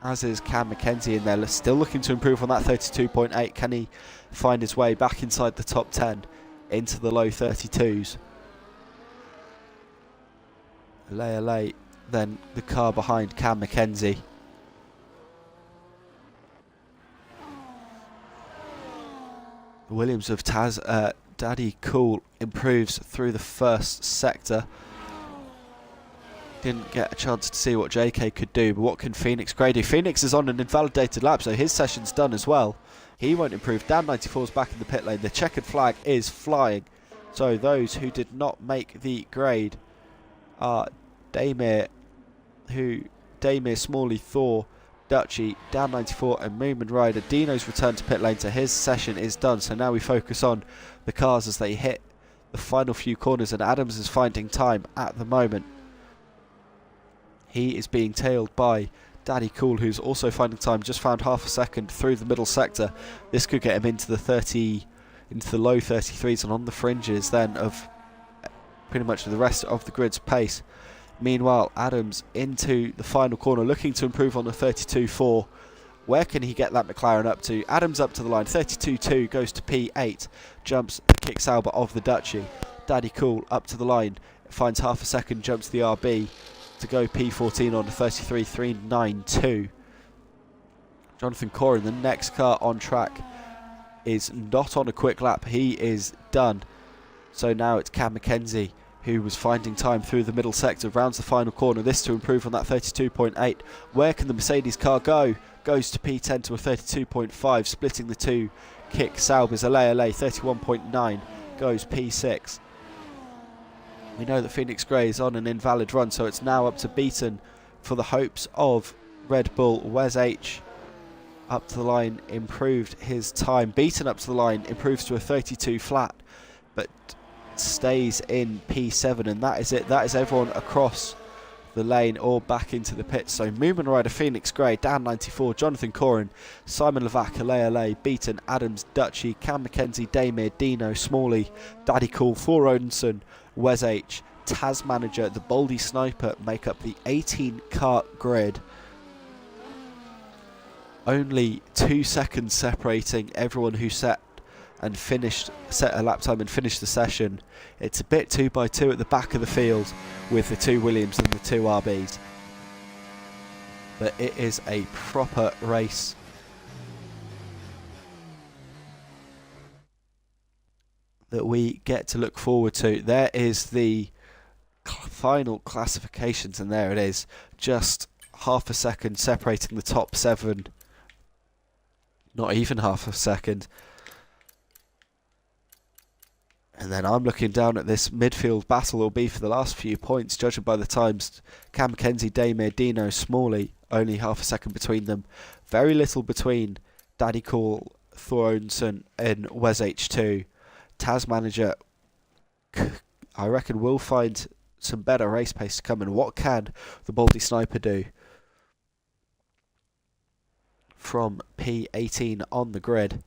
as is Cam McKenzie, and they're still looking to improve on that 32.8. Can he find his way back inside the top 10 into the low 32s? Lay, then the car behind Cam McKenzie. The Williams of Taz, Daddy Cool improves through the first sector. Didn't get a chance to see what JK could do, but what can Phoenix Gray do? Phoenix is on an invalidated lap, so his session's done as well. He won't improve. Dan94's back in the pit lane. The checkered flag is flying. So those who did not make the grade are Daymir, Smalley, Thor, Dutchie, Dan94 and Moomin Rider. Dino's return to pit lane, so his session is done. So now we focus on the cars as they hit the final few corners, and Adams is finding time at the moment. He is being tailed by Daddy Cool, who's also finding time, just found half a second through the middle sector. This could get him into the low 33s and on the fringes then of pretty much the rest of the grid's pace. Meanwhile, Adams into the final corner, looking to improve on the 32.4. Where can he get that McLaren up to? Adams up to the line, 32.2, goes to P8, jumps the kick Sauber of the Dutchie. Daddy Cool up to the line, finds half a second, jumps the RB to go P14 on the 33.392. Jonathan Corin, the next car on track, is not on a quick lap. He is done. So now it's Cam McKenzie, who was finding time through the middle sector, rounds the final corner, this to improve on that 32.8. Where can the Mercedes car go? Goes to P10 to a 32.5, splitting the two. Kick Saubers, LA 31.9, goes P6. We know that Phoenix Gray is on an invalid run, so it's now up to Beaton for the hopes of Red Bull. Wes H up to the line, improved his time. Beaton up to the line, improves to a 32 flat, but stays in P7, and that is it. That is everyone across the lane or back into the pits. So Moomin Rider, Phoenix Gray, Dan94, Jonathan Corin, Simon Levac, LA, Beaton, Adams, Dutchie, Cam McKenzie, Daymir, Dino, Smalley, Daddy Cool, Thor Odinson, Wes H, Taz Manager, the Baldy Sniper make up the 18 car grid. Only 2 seconds separating everyone who set and set a lap time and finished the session. It's a bit 2x2 at the back of the field with the 2 Williams and the 2 RBs. But it is a proper race. That we get to look forward to. There is the final classifications, and there it is. Just half a second separating the top 7. Not even half a second. And then I'm looking down at this midfield battle will be for the last few points, judging by the times. Cam Mackenzie, Damir, Dino, Smalley, only half a second between them. Very little between Daddy Cool, Thoronson and Wes H2. Taz Manager, I reckon, will find some better race pace to come. And what can the Baldy Sniper do? From P18 on the grid.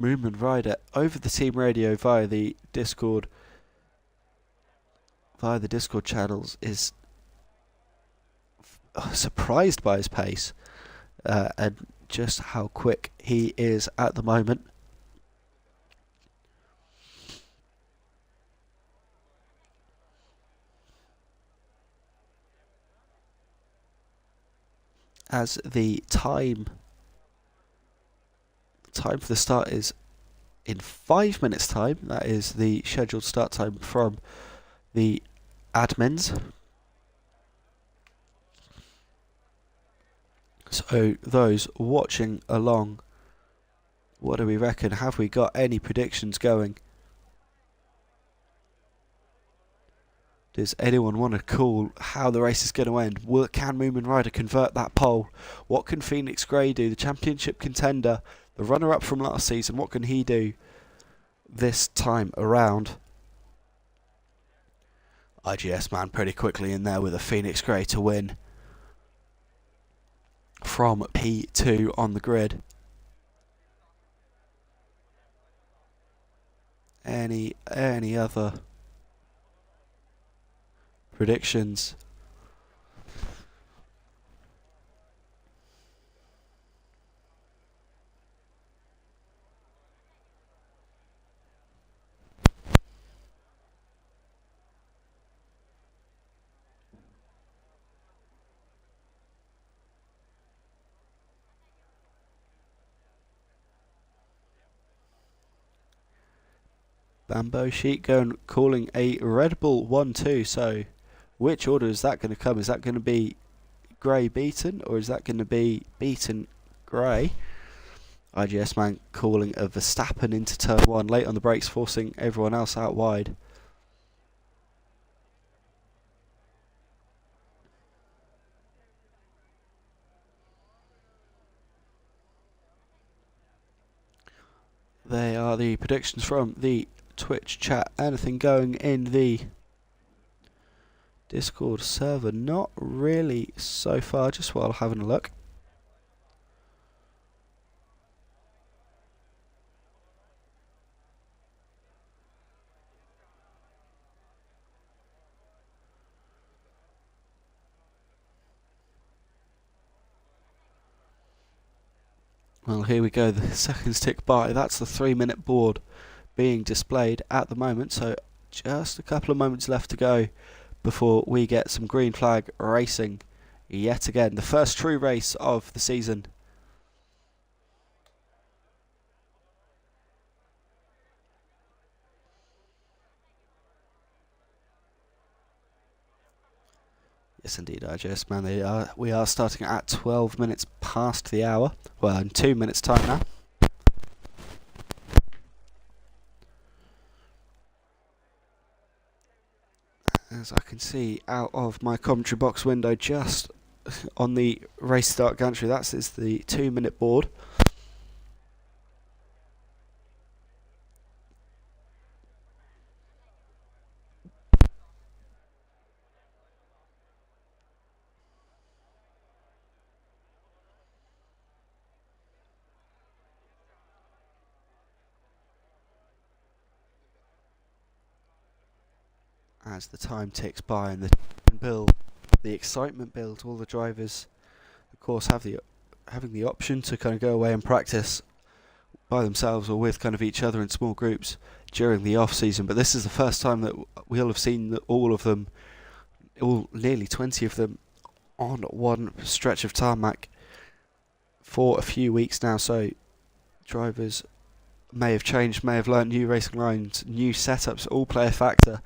Moonman Rider over the team radio via the Discord channels is surprised by his pace and just how quick he is at the moment. As the time for the start is in 5 minutes time. That is the scheduled start time from the admins. So those watching along, what do we reckon? Have we got any predictions going? Does anyone want to call how the race is going to end? Can Moomin Rider convert that pole? What can Phoenix Grey do? The championship contender, the runner-up from last season, what can he do this time around? IGS man pretty quickly in there with a Phoenix Grey to win. From P2 on the grid. Any other predictions? Bambo Sheet calling a Red Bull 1-2. So which order is that going to come? Is that going to be Grey beaten, or is that going to be beaten Grey? IGS man calling a Verstappen into turn 1, late on the brakes, forcing everyone else out wide. They are the predictions from the Twitch chat. Anything going in the Discord server? Not really so far, just while having a look. Well, here we go, the seconds tick by. That's the 3-minute board being displayed at the moment, so just a couple of moments left to go before we get some green flag racing yet again. The first true race of the season. Yes, indeed, IGS man. We are starting at 12 minutes past the hour. Well, in 2 minutes' time now. As I can see out of my commentary box window, just on the race start gantry, that is the 2-minute board. as the time ticks by and the excitement builds. All the drivers, of course, having the option to kind of go away and practice by themselves or with kind of each other in small groups during the off season. But this is the first time that we'll have seen all of them, nearly 20 of them, on one stretch of tarmac for a few weeks now. So drivers may have changed, may have learnt new racing lines, new setups, all play a factor.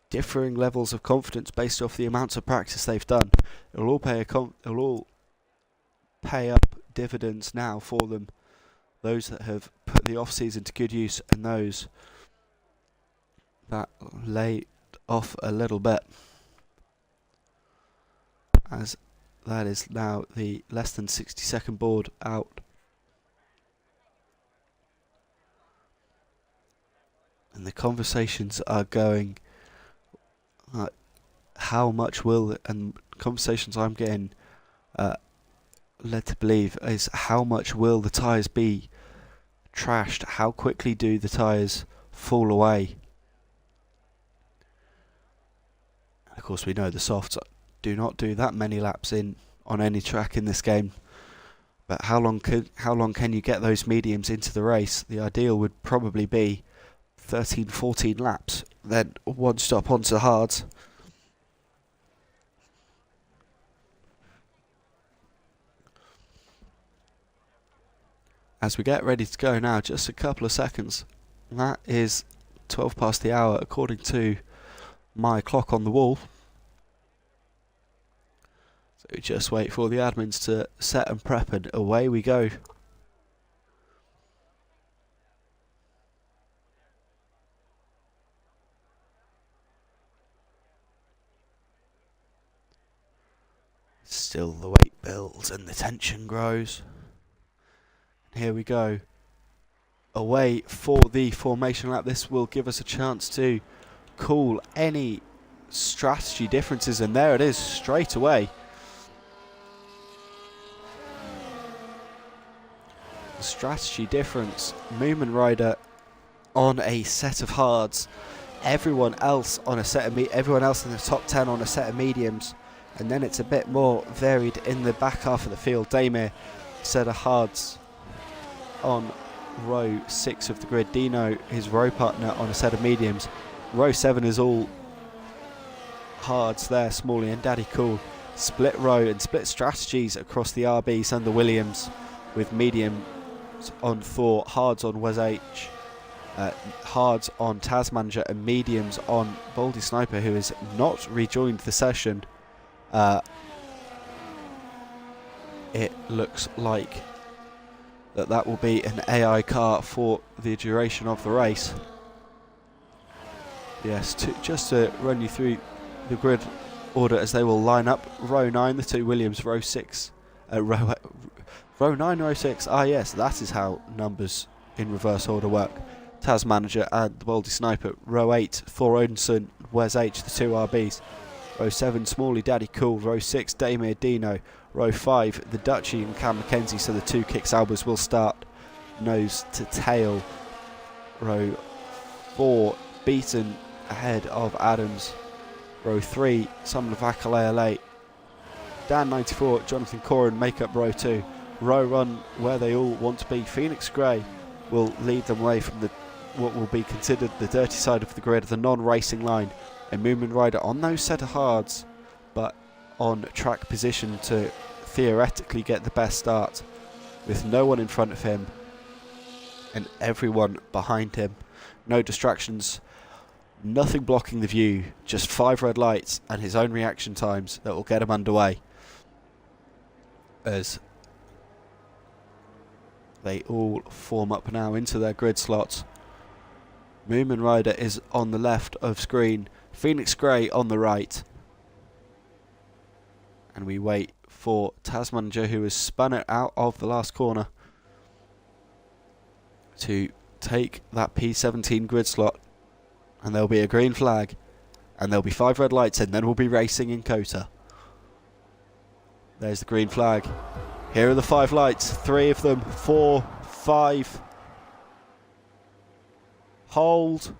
Differing levels of confidence based off the amounts of practice they've done. It'll all pay up dividends now for them. Those that have put the off season to good use and those that lay off a little bit. As that is now the less than 60-second board out. And the conversations are going, how much will, and conversations I'm getting led to believe is how much will the tyres be trashed? How quickly do the tyres fall away? And of course we know the softs do not do that many laps on any track in this game. But how long can you get those mediums into the race? The ideal would probably be 13, 14 laps, then one stop onto hards. As we get ready to go now, just a couple of seconds. That is 12 past the hour according to my clock on the wall. So just wait for the admins to set and prep and away we go. Still the weight builds and the tension grows. Here we go. Away for the formation lap. This will give us a chance to call any strategy differences, and there it is straight away. The strategy difference. Moomin Rider on a set of hards. Everyone else on a set of everyone else in the top 10 on a set of mediums. And then it's a bit more varied in the back half of the field. Damir, set of hards on row 6 of the grid. Dino, his row partner, on a set of mediums. Row 7 is all hards there. Smalley and Daddy Cool. Split row and split strategies across the RBs and the Williams, with mediums on Thor, hards on Wes H, hards on Tasmanager, and mediums on Baldy Sniper, who has not rejoined the session. It looks like that will be an AI car for the duration of the race. Yes, just to run you through the grid order as they will line up. Row 9, the two Williams. Row 6, row 9, row 6. Ah yes, that is how numbers in reverse order work. Tasmanager and the Baldy Sniper. Row 8, Thor Odinson, Wes H, the two RBs. Row 7, Smalley, Daddy Cool. Row 6, Damir, Dino. Row 5, the Dutchie and Cam McKenzie, so the two Kicks Albers will start nose to tail. Row 4, Beaton ahead of Adams. Row 3, Sam Lavakalea late. Dan 94, Jonathan Corin make up row 2. Row 1, where they all want to be. Phoenix Grey will lead them away from what will be considered the dirty side of the grid, the non-racing line. A Moomin Rider on those set of hards, but on track position to theoretically get the best start, with no one in front of him and everyone behind him. No distractions, nothing blocking the view, just 5 red lights and his own reaction times that will get him underway as they all form up now into their grid slots. Moomin Rider is on the left of screen, Phoenix Grey on the right, and we wait for Tasmanager, who has spun it out of the last corner, to take that P17 grid slot, and there'll be a green flag and there'll be 5 red lights, and then we'll be racing in Kota. There's the green flag. Here are the 5 lights, 3 of them, 4, 5. Hold.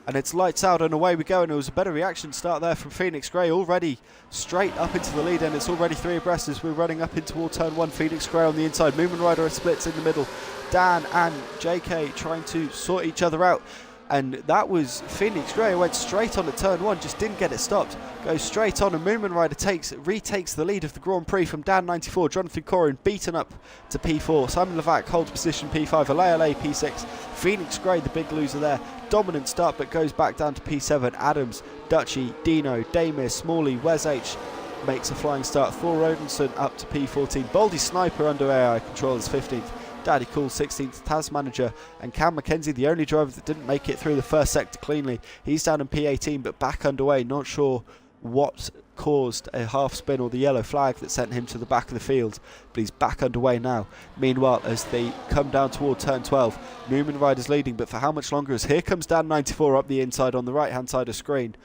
And it's lights out and away we go, and it was a better reaction start there from Phoenix Grey, already straight up into the lead, and it's already 3 abreast as we're running up in toward turn 1. Phoenix Grey on the inside, Moomin Rider splits in the middle, Dan and JK trying to sort each other out, and that was Phoenix Grey, went straight on at turn 1, just didn't get it stopped, goes straight on, and Moomin Rider retakes the lead of the Grand Prix from Dan 94, Jonathan Corrin beaten up to P4, Simon Levac holds position P5, Alea P6, Phoenix Grey the big loser there, dominant start but goes back down to P7, Adams, Dutchy, Dino, Damis, Smalley, Wes H makes a flying start, Thor Odinson up to P14, Baldy Sniper under AI control is 15th, Daddy Cool 16th, Taz Manager, and Cam McKenzie, the only driver that didn't make it through the first sector cleanly. He's down in P18 but back underway, not sure what caused a half spin or the yellow flag that sent him to the back of the field, but he's back underway now. Meanwhile, as they come down toward turn 12, Moomin Rider's leading, but for how much longer? As here comes Dan 94 up the inside on the right hand side of screen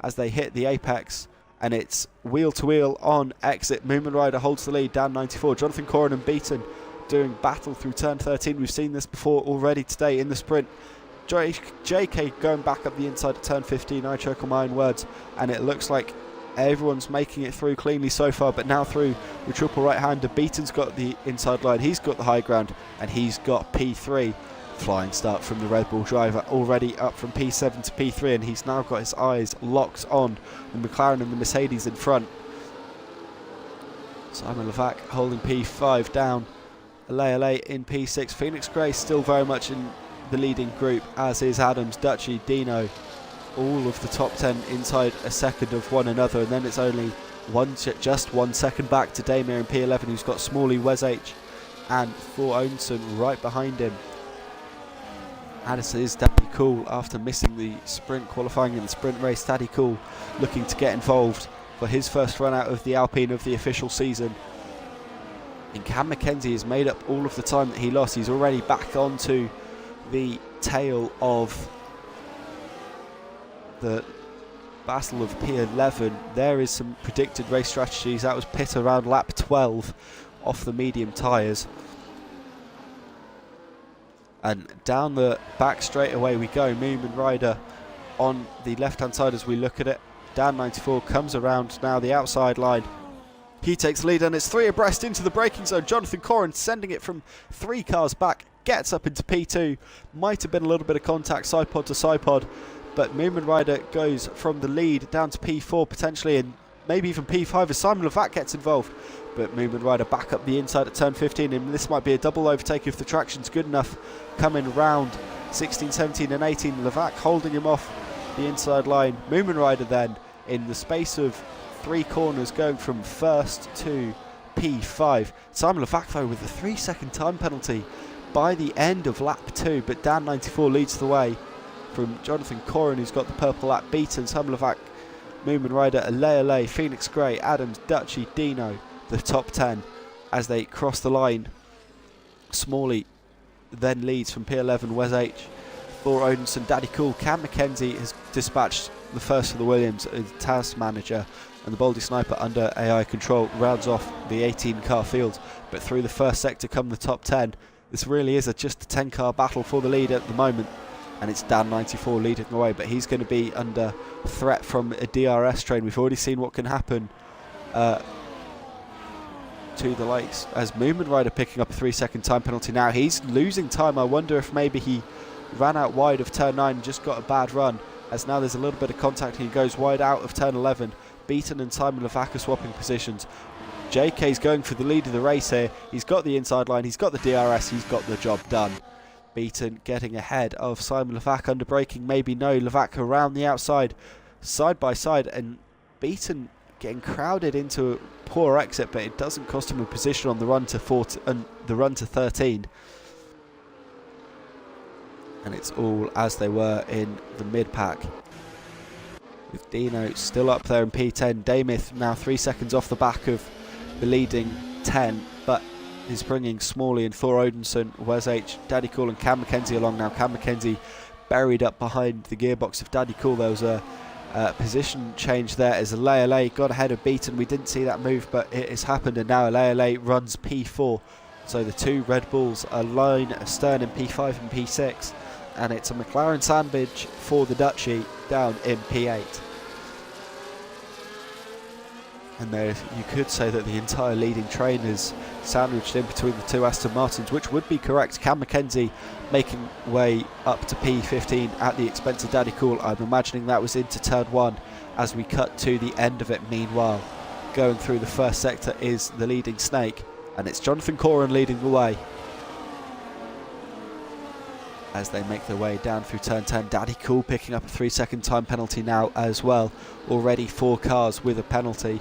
as they hit the apex, and it's wheel to wheel on exit. Moomin Rider holds the lead, Dan 94, Jonathan Corrin and Beaton doing battle through turn 13. We've seen this before already today in the sprint. JK going back up the inside at turn 15, I choke on my own words, and it looks like everyone's making it through cleanly so far, but now through the triple right-hander. Beaton's got the inside line, he's got the high ground, and he's got P3. Flying start from the Red Bull driver, already up from P7 to P3, and he's now got his eyes locked on the McLaren and the Mercedes in front. Simon Levac holding P5 down, Alea in P6, Phoenix Grey still very much in the leading group, as is Adams, Dutchy, Dino, all of the top 10 inside a second of one another, and then it's only just 1 second back to Damir in P11, who's got Smalley, Wes H and Thor Ownson right behind him. Addison is Daddy Cool after missing the sprint qualifying in the sprint race. Daddy Cool looking to get involved for his first run out of the Alpine of the official season. And Cam McKenzie has made up all of the time that he lost. He's already back onto the tail of the battle of P11. There is some predicted race strategies. That was pit around lap 12 off the medium tyres. And down the back straight away we go. Moomin Rider on the left hand side as we look at it. Dan 94 comes around now the outside line. He takes the lead, and it's 3 abreast into the braking zone. Jonathan Corrin sending it from 3 cars back, gets up into P2. Might have been a little bit of contact side pod to side pod, but Moomin Rider goes from the lead down to P4 potentially, and maybe even P5 as Simon Levac gets involved. But Moomin Rider back up the inside at turn 15, and this might be a double overtake if the traction's good enough. Coming round 16, 17 and 18, Levac holding him off the inside line. Moomin Rider then in the space of 3 corners going from first to P5. Simon Levac though with a 3-second time penalty by the end of lap 2, but Dan 94 leads the way from Jonathan Corrin, who's got the purple lap beaten. Simon Levac, Moomin Rider, Alea, Phoenix Grey, Adams, Dutchy, Dino, the top 10 as they cross the line. Smalley then leads from P11, Wes H, Thor Odinson, Daddy Cool, Cam McKenzie has dispatched the first of the Williams, Taz Manager, and the Baldy Sniper under AI control rounds off the 18 car field. But through the first sector come the top 10. This really is just a 10 car battle for the lead at the moment, and it's Dan 94 leading the way, but he's going to be under threat from a DRS train. We've already seen what can happen to the likes as Moomin Rider picking up a 3-second time penalty now. He's losing time. I wonder if maybe he ran out wide of turn 9 and just got a bad run, as now there's a little bit of contact. He goes wide out of turn 11. Beaton and Simon Levac are swapping positions. JK's going for the lead of the race here. He's got the inside line, he's got the DRS, he's got the job done. Beaton getting ahead of Simon Levac under braking, maybe no. Levac around the outside, side by side, and Beaton getting crowded into a poor exit, but it doesn't cost him a position on the run to 13. And it's all as they were in the mid-pack, with Dino still up there in P10. Damith now 3 seconds off the back of the leading 10, but is bringing Smalley and Thor Odinson, Wes H, Daddy Cool and Cam McKenzie along now. Cam McKenzie buried up behind the gearbox of Daddy Cool. There was a position change there as Alea got ahead of Beaton. We didn't see that move, but it has happened, and now Alea runs P4. So the 2 Red Bulls are line astern in P5 and P6, and it's a McLaren sandwich for the Dutchy down in P8. And there you could say that the entire leading train is sandwiched in between the two Aston Martins, which would be correct. Cam Mackenzie making way up to P15 at the expense of Daddy Cool. I'm imagining that was into turn 1 as we cut to the end of it. Meanwhile, going through the first sector is the leading Snake, and it's Jonathan Coran leading the way. As they make their way down through turn 10, Daddy Cool picking up a 3-second time penalty now as well. Already 4 cars with a penalty.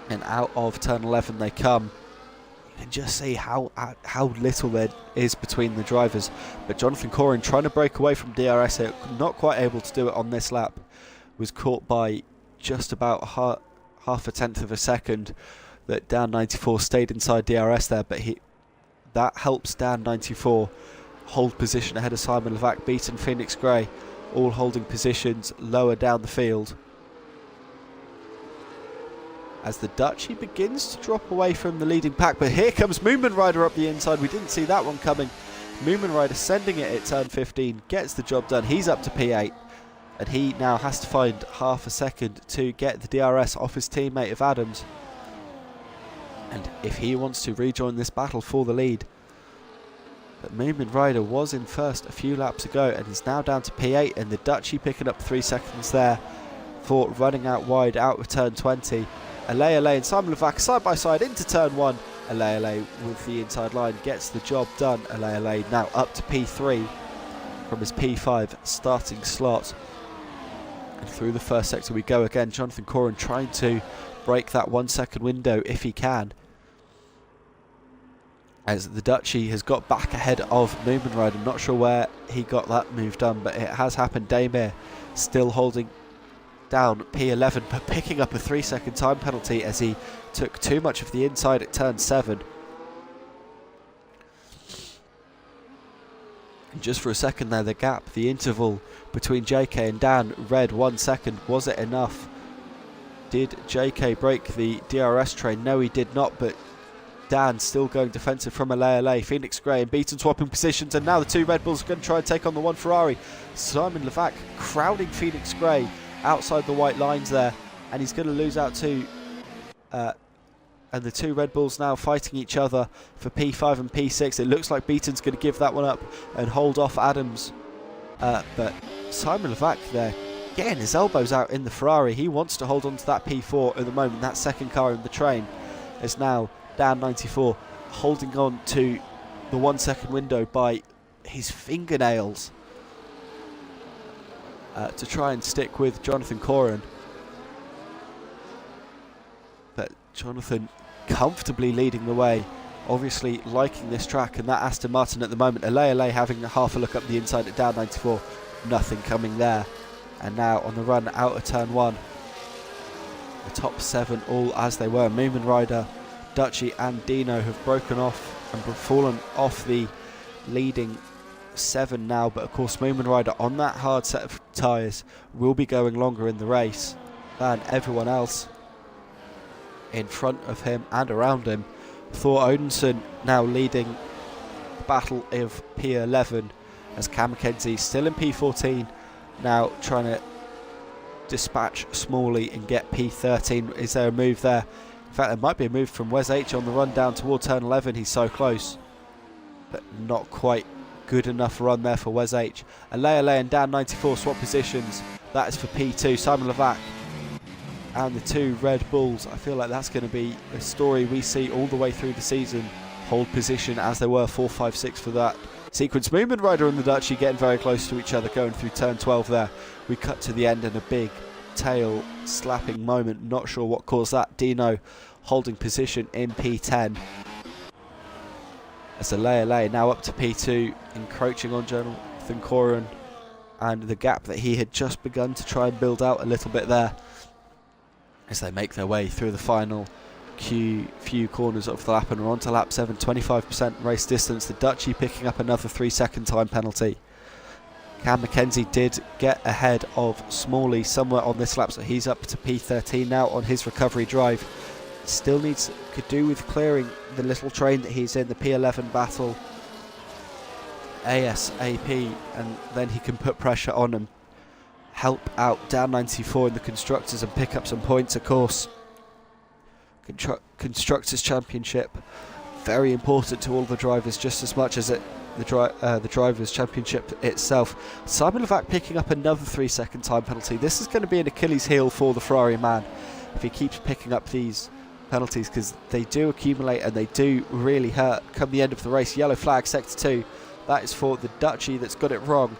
And out of turn 11 they come. You can just see how little there is between the drivers. But Jonathan Coran trying to break away from DRS here, not quite able to do it on this lap. Was caught by just about half a tenth of a second. That Dan 94 stayed inside DRS there, but that helps Dan 94 hold position ahead of Simon Levac, Beaton, Phoenix Gray, all holding positions lower down the field. As the Dutchy begins to drop away from the leading pack, but here comes Moomin Rider up the inside. We didn't see that one coming. Moomin Rider sending it at turn 15, gets the job done. He's up to P8, and he now has to find half a second to get the DRS off his teammate of Adams. And if he wants to rejoin this battle for the lead. But Moomin Rider was in first a few laps ago and is now down to P8, and the Dutchy picking up 3 seconds there for running out wide out of turn 20. Alei and Simon Levac side by side into turn 1. Alei with the inside line gets the job done. Alei now up to P3 from his P5 starting slot. And through the first sector we go again. Jonathan Coran trying to break that 1 second window if he can. As the Dutchy has got back ahead of Moomin Rider. Not sure where he got that move done, but it has happened. Damir still holding down P11, but picking up a 3-second time penalty as he took too much of the inside at turn 7. And just for a second there, the gap, the interval between JK and Dan read 1 second. Was it enough? Did JK break the DRS train? No, he did not, but Dan still going defensive from Alei. Phoenix Gray and Beaton swapping positions, and now the 2 Red Bulls are going to try and take on the 1 Ferrari. Simon Levac crowding Phoenix Gray outside the white lines there, and he's going to lose out to and the 2 Red Bulls now fighting each other for P5 and P6. It looks like Beaton's going to give that one up and hold off Adams, but Simon Levac there getting his elbows out in the Ferrari. He wants to hold on to that P4 at the moment. That second car in the train is now Dan 94 holding on to the 1 second window by his fingernails to try and stick with Jonathan Coran. But Jonathan comfortably leading the way, obviously liking this track, and that Aston Martin at the moment. Alei having half a look up the inside at Dan 94, nothing coming there. And now on the run out of turn 1, the top 7 all as they were. Moomin Rider, Dutchy and Dino have broken off and fallen off the leading 7 now, but of course Moomin Rider on that hard set of tyres will be going longer in the race than everyone else in front of him and around him. Thor Odinson now leading the battle of P11 as Cam Mackenzie still in P14, now trying to dispatch Smalley and get P13. Is there a move there? In fact, there might be a move from Wes H on the run down toward turn 11. He's so close, but not quite good enough run there for Wes H. Alei and Dan 94 swap positions. That is for P2. Simon Levac and the 2 Red Bulls. I feel like that's going to be a story we see all the way through the season. Hold position as they were 4, 5, 6 for that sequence. Moomin Rider and the Dutchy getting very close to each other going through turn 12 there. We cut to the end and a big tail slapping moment. Not sure what caused that. Dino holding position in P10. As Alei now up to P2, encroaching on Jonathan Coran, and the gap that he had just begun to try and build out a little bit there as they make their way through the final few corners of the lap and are on to lap 7, 25% race distance. The Dutchy picking up another 3-second time penalty. Cam Mackenzie did get ahead of Smalley somewhere on this lap, so he's up to P13 now on his recovery drive. Still could do with clearing the little train that he's in, the P11 battle. ASAP, and then he can put pressure on and help out down 94 in the Constructors and pick up some points, of course. Constructors Championship, very important to all the drivers, just as much as the Drivers' Championship itself. Simon Levac picking up another 3-second time penalty. This is going to be an Achilles heel for the Ferrari man if he keeps picking up these penalties, because they do accumulate and they do really hurt come the end of the race. Yellow flag, sector 2. That is for the Dutchie that's got it wrong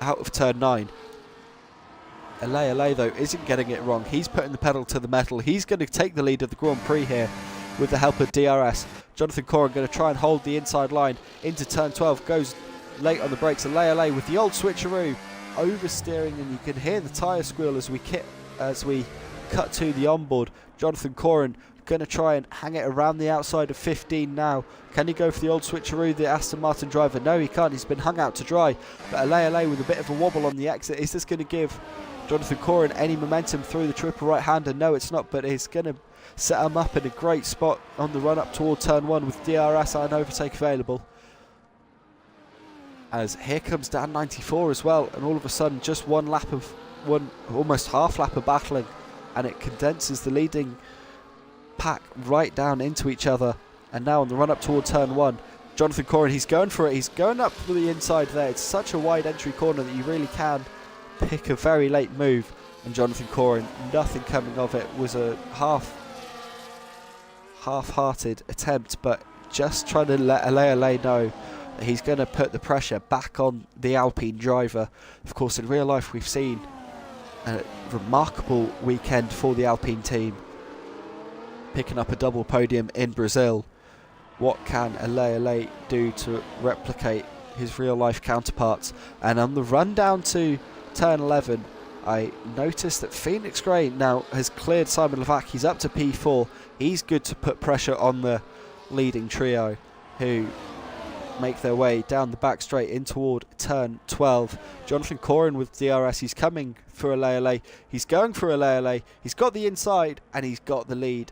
out of turn 9. Ale though isn't getting it wrong. He's putting the pedal to the metal. He's going to take the lead of the Grand Prix here with the help of DRS. Jonathan Coran going to try and hold the inside line into turn 12. Goes late on the brakes. Ale with the old switcheroo, oversteering, and you can hear the tyre squeal as we cut to the onboard. Jonathan Coran going to try and hang it around the outside of 15 now. Can he go for the old switcheroo, the Aston Martin driver? No, he can't. He's been hung out to dry. But Ale with a bit of a wobble on the exit. Is this going to give Jonathan Coran any momentum through the triple right-hander? No, it's not, but it's going to set him up in a great spot on the run-up toward turn 1 with DRS and overtake available. As here comes Dan 94 as well, and all of a sudden just almost half lap of battling, and it condenses the leading pack right down into each other. And now on the run-up toward turn 1, Jonathan Coran, he's going for it. He's going up to the inside there. It's such a wide entry corner that you really can pick a very late move, and Jonathan Coran, nothing coming of it. Was a half-hearted attempt, but just trying to let Ale know that he's going to put the pressure back on the Alpine driver. Of course, in real life we've seen a remarkable weekend for the Alpine team, picking up a double podium in Brazil. What can Ale do to replicate his real life counterparts? And on the run down to turn 11, I noticed that Phoenix Gray now has cleared Simon Levac. He's up to P4. He's good to put pressure on the leading trio, who make their way down the back straight in toward turn 12. Jonathan Coran with DRS. He's coming for Ale. He's going for Ale. He's got the inside and he's got the lead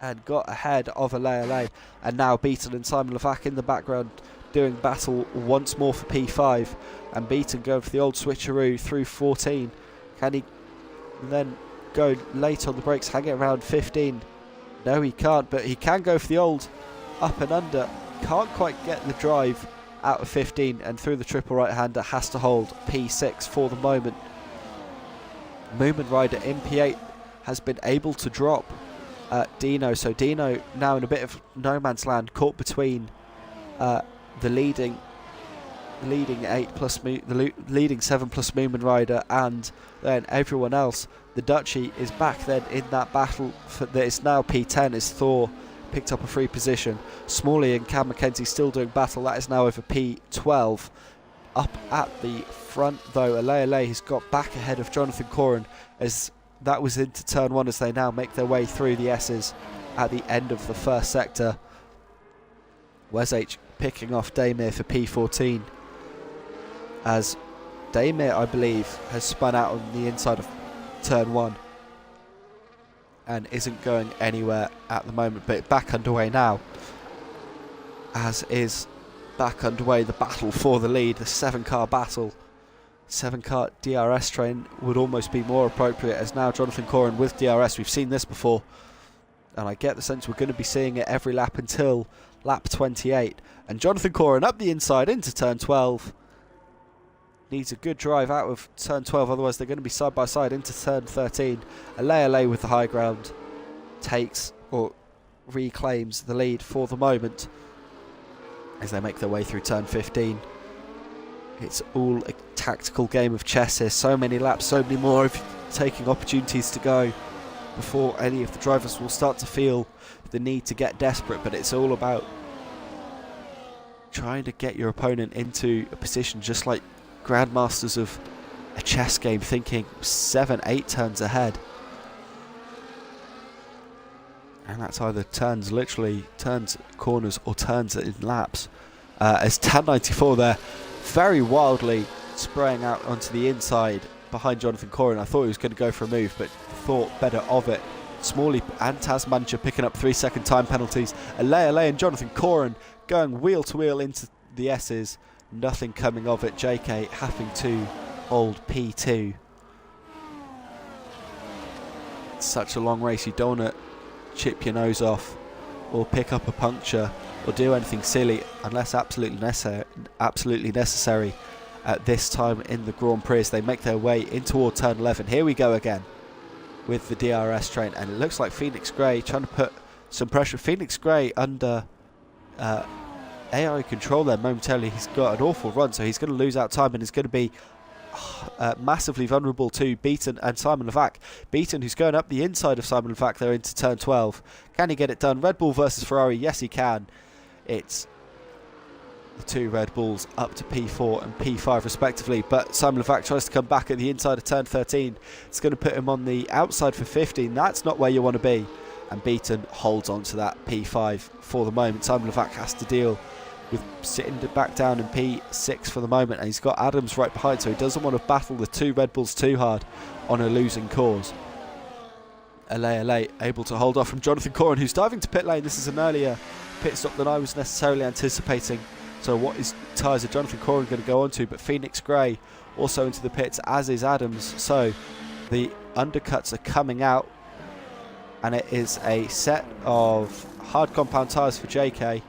and got ahead of Ale. And now Beaton and Simon Levac in the background doing battle once more for P5. And Beaton going for the old switcheroo through 14. Can he then go late on the brakes, hang it around 15? No, he can't, but he can go for the old up and under. Can't quite get the drive out of 15, and through the triple right-hander has to hold P6 for the moment. Moomin Rider in P8 has been able to drop Dino, so Dino now in a bit of no man's land, caught between the leading 7 plus Moomin Rider and then everyone else. The Dutchie is back then in that battle that is now P10 as Thor picked up a free position. Smalley and Cam McKenzie still doing battle. That is now over P12. Up at the front though, Ale has got back ahead of Jonathan Coran as that was into turn 1, as they now make their way through the S's at the end of the first sector. Wes H picking off Damir for P14, as Damir, I believe, has spun out on the inside of turn 1 and isn't going anywhere at the moment, but back underway now, as is back underway the battle for the lead, the 7-car battle. 7-car DRS train would almost be more appropriate, as now Jonathan Coran with DRS. We've seen this before, and I get the sense we're going to be seeing it every lap until lap 28. And Jonathan Coran up the inside into turn 12. Needs a good drive out of turn 12, otherwise they're going to be side by side into turn 13. Ale with the high ground takes or reclaims the lead for the moment as they make their way through turn 15. It's all a tactical game of chess here. So many laps, so many more taking opportunities to go before any of the drivers will start to feel the need to get desperate, but it's all about trying to get your opponent into a position just like grandmasters of a chess game, thinking 7-8 turns ahead, and that's either turns, literally turns corners, or turns in laps. As Tan 94 there very wildly spraying out onto the inside behind Jonathan Coran. I thought he was going to go for a move, but thought better of it. Smalley and Tasmancha picking up 3-second time penalties. Ale and Jonathan Coran going wheel to wheel into the S's. nothing coming of it. JK having to hold P2. It's such a long race, you don't want to chip your nose off or pick up a puncture or do anything silly unless absolutely necessary at this time in the Grand Prix as they make their way in toward turn 11. Here we go again with the DRS train, and it looks like Phoenix Grey trying to put some pressure. Phoenix Grey under AI control there momentarily. He's got an awful run, so he's going to lose out time and is going to be massively vulnerable to Beaton and Simon Levac. Beaton, who's going up the inside of Simon Levac there into turn 12. Can he get it done? Red Bull versus Ferrari. Yes, he can. It's the two Red Bulls up to P4 and P5 respectively, but Simon Levac tries to come back at the inside of turn 13. It's going to put him on the outside for 15. That's not where you want to be, and Beaton holds on to that P5 for the moment. Simon Levac has to deal with sitting back down in P6 for the moment, and he's got Adams right behind, so he doesn't want to battle the two Red Bulls too hard on a losing cause. LA able to hold off from Jonathan Corrin, who's diving to pit lane. This is an earlier pit stop than I was necessarily anticipating. So what is tyres are Jonathan Corrin going to go on to? But Phoenix Grey also into the pits, as is Adams. So the undercuts are coming out, and it is a set of hard compound tyres for JK.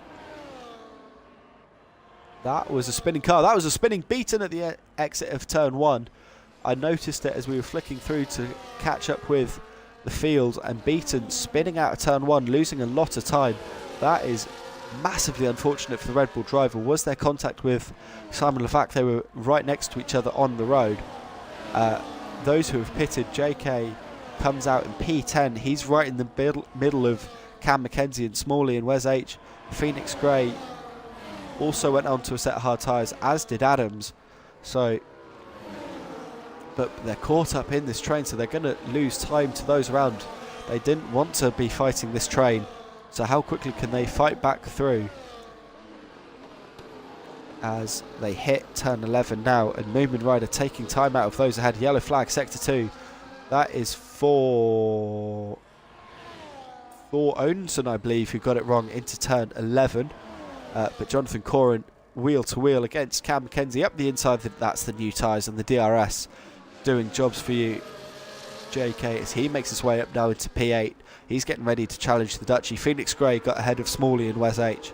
That was a spinning car. That was a spinning Beaton at the exit of turn 1. I noticed it as we were flicking through to catch up with the field, and Beaton spinning out of turn 1, losing a lot of time. That is massively unfortunate for the Red Bull driver. Was there contact with Simon Levac? They were right next to each other on the road. Those who have pitted, JK comes out in P10. He's right in the middle of Cam Mackenzie and Smalley and Wes H. Phoenix Grey also went on to a set of hard tyres, as did Adams. So, but they're caught up in this train, so they're going to lose time to those around. They didn't want to be fighting this train. So how quickly can they fight back through as they hit turn 11 now, and Moomin Rider taking time out of those ahead. Yellow flag, sector 2. That is for Odinson, I believe, who got it wrong into turn 11. But Jonathan Corrin wheel to wheel against Cam Mackenzie up the inside. That's the new tyres and the DRS doing jobs for you, JK, as he makes his way up now into P8. He's getting ready to challenge the Dutchie. Phoenix Grey got ahead of Smalley and Wes H,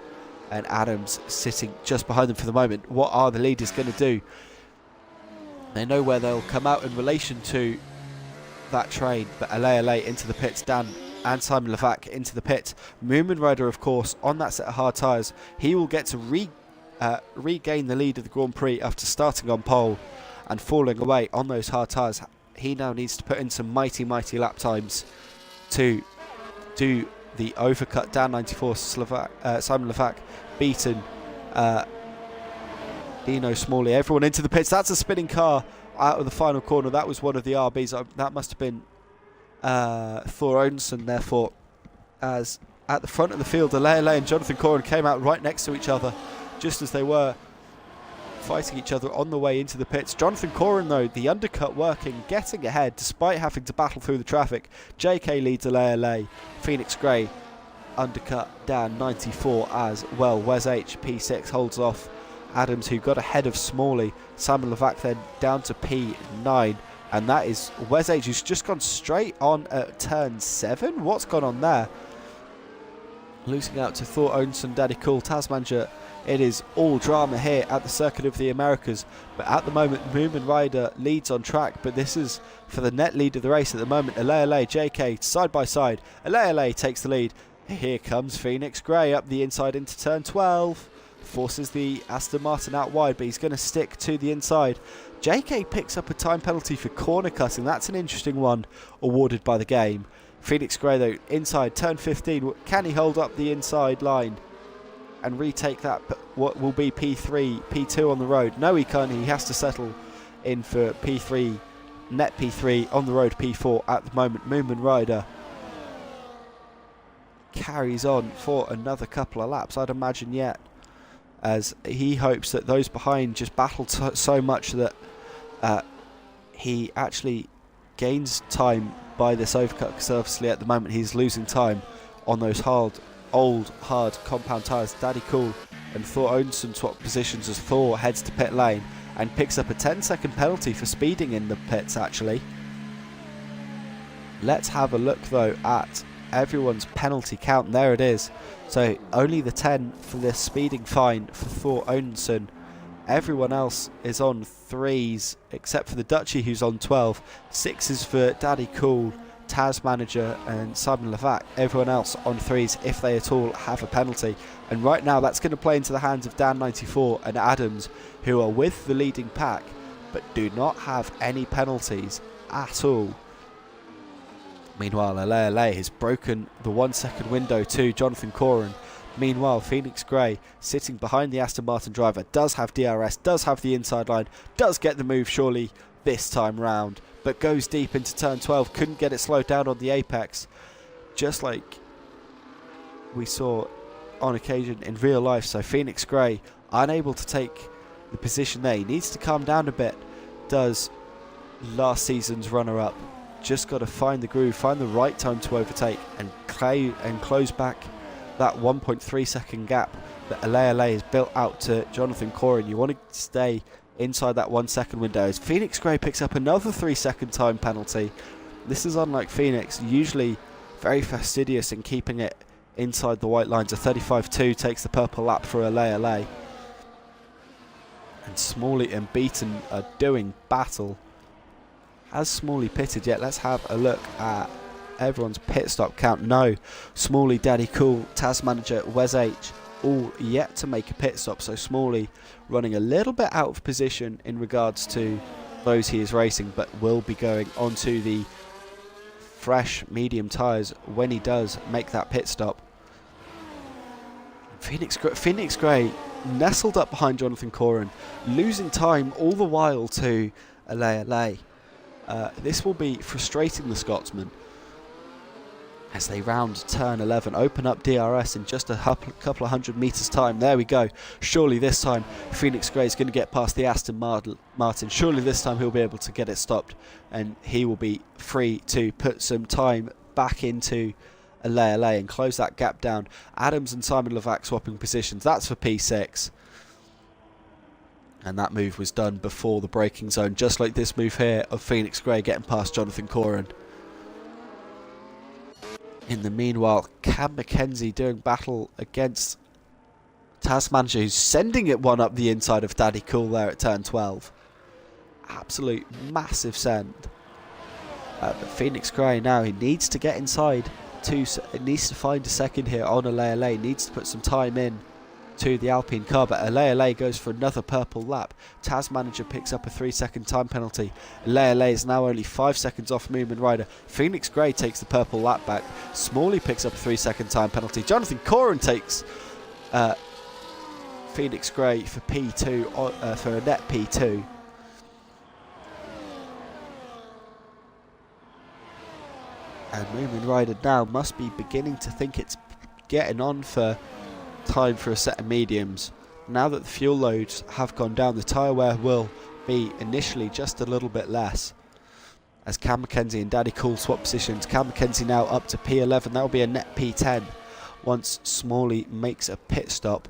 and Adams sitting just behind them for the moment. What are the leaders going to do? They know where they'll come out in relation to that train, but LA into the pits. Dan and Simon Levac into the pit. Moomin Rider, of course, on that set of hard tyres. He will get to regain the lead of the Grand Prix after starting on pole and falling away on those hard tyres. He now needs to put in some mighty lap times to do the overcut. Down 94, Simon Levac, Beaton, Dino Smalley, everyone into the pits. That's a spinning car out of the final corner. That was one of the RBs. That must have been Thor Odinson, therefore, as at the front of the field, LA and Jonathan Corrin came out right next to each other, just as they were fighting each other on the way into the pits. Jonathan Corrin, though, the undercut working, getting ahead despite having to battle through the traffic. JK leads LA. Phoenix Grey undercut down 94 as well. Wes H, P6, holds off Adams, who got ahead of Smalley. Simon Levac then down to P9, and that is Wes H, who's just gone straight on at turn 7. What's gone on there? Losing out to Thor Odinson, Daddy Cool, Tasmanager. It is all drama here at the Circuit of the Americas, but at the moment Moomin Rider leads on track, but this is for the net lead of the race at the moment. LA, JK side by side. LA takes the lead. Here comes Phoenix Grey up the inside into turn 12. Forces the Aston Martin out wide, but he's going to stick to the inside. JK picks up a time penalty for corner cutting. That's an interesting one awarded by the game. Phoenix Grey, though, inside turn 15. Can he hold up the inside line and retake that, what will be P3, P2 on the road? No, he can't. He has to settle in for P3, net P3 on the road, P4 at the moment. Moomin Rider carries on for another couple of laps, I'd imagine, yet, as he hopes that those behind just battle so much that he actually gains time by this overcut, because obviously at the moment he's losing time on those hard compound tyres. Daddy Cool and Thor Odinson swap positions as Thor heads to pit lane and picks up a 10-second penalty for speeding in the pits actually. Let's have a look though at everyone's penalty count, and there it is. So only the 10 for this speeding fine for Thor Odinson. Everyone else is on 3s except for the Dutchie, who's on 12. 6s for Daddy Cool, Taz Manager and Simon Levac. Everyone else on 3s if they at all have a penalty. And right now that's going to play into the hands of Dan94 and Adams, who are with the leading pack but do not have any penalties at all. Meanwhile, LA has broken the 1 second window to Jonathan Coran. Meanwhile, Phoenix Grey, sitting behind the Aston Martin driver, does have DRS, does have the inside line, does get the move surely this time round, but goes deep into turn 12, couldn't get it slowed down on the apex, just like we saw on occasion in real life. So Phoenix Grey unable to take the position there. He needs to calm down a bit, does last season's runner-up. Just got to find the groove, find the right time to overtake and close back that 1.3 second gap that LA has built out to Jonathan Coran. You want to stay inside that 1 second window as Phoenix Grey picks up another 3 second time penalty. This is unlike Phoenix, usually very fastidious in keeping it inside the white lines. A 35.2 takes the purple lap for LA. And Smalley and Beaton are doing battle. Has Smalley pitted yet? Let's have a look at everyone's pit stop count. No, Smalley, Daddy Cool, Taz Manager, Wes H, all yet to make a pit stop. So Smalley running a little bit out of position in regards to those he is racing, but will be going onto the fresh medium tyres when he does make that pit stop. Phoenix Grey nestled up behind Jonathan Coran, losing time all the while to LA. This will be frustrating the Scotsman as they round turn 11, open up DRS in just a couple of 100 metres time. There we go. Surely this time Phoenix Grey is going to get past the Aston Martin. Surely this time he'll be able to get it stopped and he will be free to put some time back into LA and close that gap down. Adams and Simon Levac swapping positions. That's for P6. And that move was done before the braking zone, just like this move here of Phoenix Grey getting past Jonathan Coran. In the meanwhile, Cam McKenzie doing battle against Taz Manager, who's sending it one up the inside of Daddy Cool there at turn 12. Absolute massive send. But Phoenix Grey now, he needs to get inside. It needs to find a second here on LA. Needs to put some time in to the Alpine car, but LA goes for another purple lap. Taz Manager picks up a 3 second time penalty. LA is now only 5 seconds off Moomin Rider. Phoenix Grey takes the purple lap back. Smalley picks up a 3 second time penalty. Jonathan Coran takes Phoenix Grey for P2 for a net P2. And Moomin Rider now must be beginning to think it's getting on for time for a set of mediums. Now that the fuel loads have gone down, the tyre wear will be initially just a little bit less. As Cam McKenzie and Daddy Cool swap positions, Cam McKenzie now up to P11. That will be a net P10 once Smalley makes a pit stop.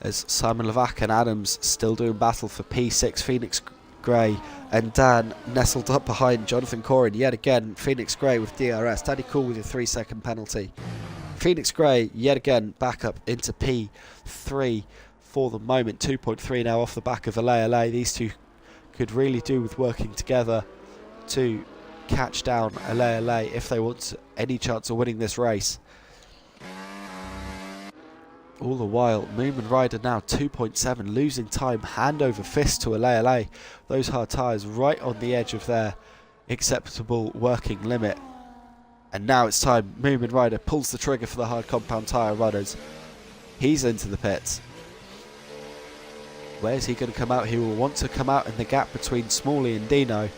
As Simon Levac and Adams still doing battle for P6, Phoenix Grey and Dan nestled up behind Jonathan Coran yet again. Phoenix Grey with DRS, Daddy Cool with a 3 second penalty. Phoenix Grey yet again back up into P3 for the moment. 2.3 now off the back of LA. These two could really do with working together to catch down LA if they want any chance of winning this race. All the while, Moomin Rider now 2.7, losing time hand over fist to LA. Those hard tyres right on the edge of their acceptable working limit. And now it's time. Moomin Rider pulls the trigger for the hard compound tyre runners. He's into the pits. Where's he going to come out? He will want to come out in the gap between Smalley and Dino.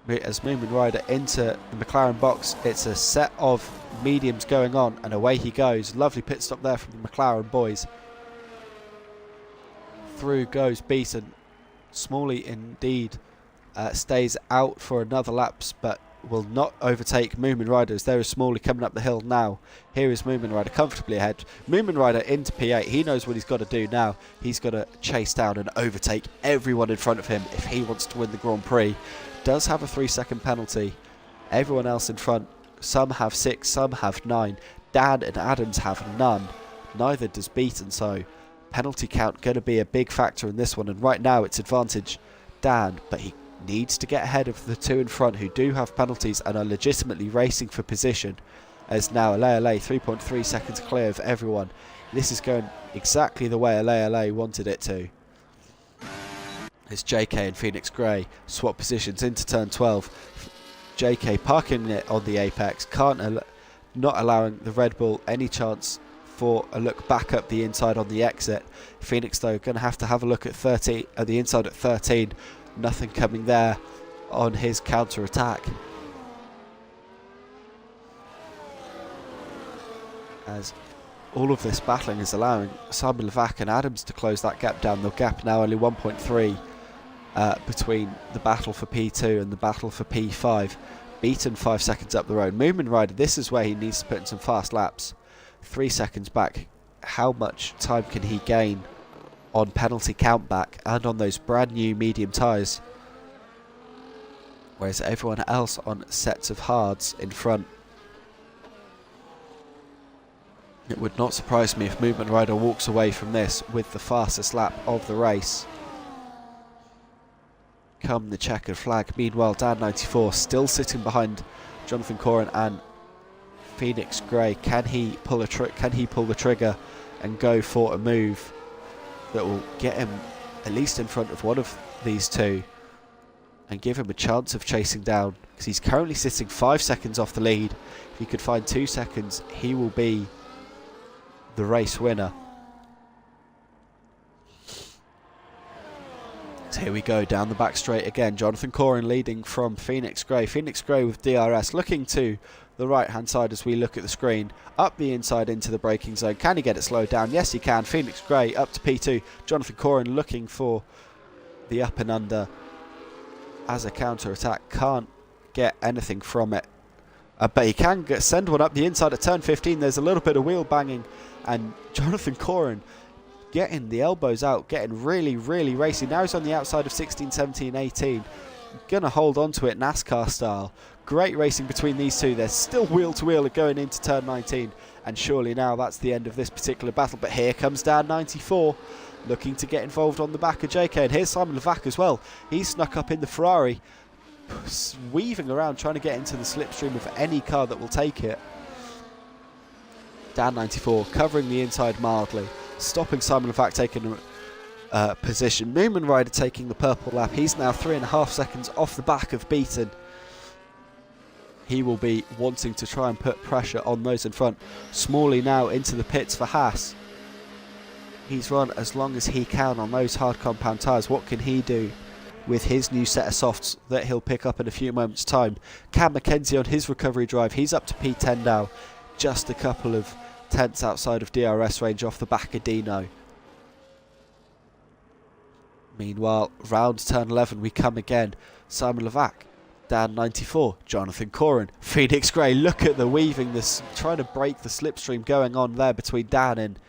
As Moomin Rider into the McLaren box, it's a set of mediums going on, and away he goes. Lovely pit stop there from the McLaren boys. Through goes Beaton. Smalley indeed stays out for another laps, but will not overtake Moomin Rider as there is Smalley coming up the hill now. Here is Moomin Rider comfortably ahead. Moomin Rider into P8. He knows what he's got to do now. He's got to chase down and overtake everyone in front of him if he wants to win the Grand Prix. Does have a 3-second penalty. Everyone else in front, some have 6, some have 9. Dan and Adams have none. Neither does Beaton, so penalty count going to be a big factor in this one. And right now it's advantage Dan, but he needs to get ahead of the two in front who do have penalties and are legitimately racing for position, as now Alea 3.3 seconds clear of everyone. This is going exactly the way Alea wanted it to. As JK and Phoenix Grey swap positions into turn 12. JK parking it on the apex, not allowing the Red Bull any chance for a look back up the inside on the exit. Phoenix though going to have a look at 13 at the inside at 13. Nothing coming there on his counter attack. As all of this battling is allowing Simon Levac and Adams to close that gap down. The gap now only 1.3 between the battle for P2 and the battle for P5. Beaten 5 seconds up the road. Moomin Rider, this is where he needs to put in some fast laps. 3 seconds back. How much time can he gain on penalty countback and on those brand new medium tyres? Whereas everyone else on sets of hards in front. It would not surprise me if Movement Rider walks away from this with the fastest lap of the race. Come the checkered flag. Meanwhile, Dan94 still sitting behind Jonathan Corrin and Phoenix Grey. Can he pull the trigger and go for a move that will get him at least in front of one of these two and give him a chance of chasing down? Because he's currently sitting 5 seconds off the lead. If he could find 2 seconds, he will be the race winner. So here we go, down the back straight again. Jonathan Corrin leading from Phoenix Grey. Phoenix Grey with DRS looking to the right hand side as we look at the screen. Up the inside into the braking zone. Can he get it slowed down? Yes he can. Phoenix Grey up to P2. Jonathan Corrin looking for the up and under as a counter attack. Can't get anything from it. But he can send one up the inside at turn 15. There's a little bit of wheel banging and Jonathan Corrin getting the elbows out, getting really, really racy. Now he's on the outside of 16, 17, 18. Gonna hold on to it NASCAR style. Great racing between these two. There's still wheel to wheel going into turn 19. And surely now that's the end of this particular battle. But here comes Dan94 looking to get involved on the back of JK. And here's Simon Levac as well. He's snuck up in the Ferrari, weaving around trying to get into the slipstream of any car that will take it. Dan94 covering the inside mildly, stopping Simon Levac taking position. Moomin Rider taking the purple lap. He's now 3.5 seconds off the back of Beaton. He will be wanting to try and put pressure on those in front. Smalley now into the pits for Haas. He's run as long as he can on those hard compound tyres. What can he do with his new set of softs that he'll pick up in a few moments' time? Cam McKenzie on his recovery drive. He's up to P10 now. Just a couple of tenths outside of DRS range off the back of Dino. Meanwhile, round turn 11 we come again. Simon Levac, Dan94, Jonathan Corrin, Phoenix Grey. Look at the weaving, this trying to break the slipstream going on there between Dan and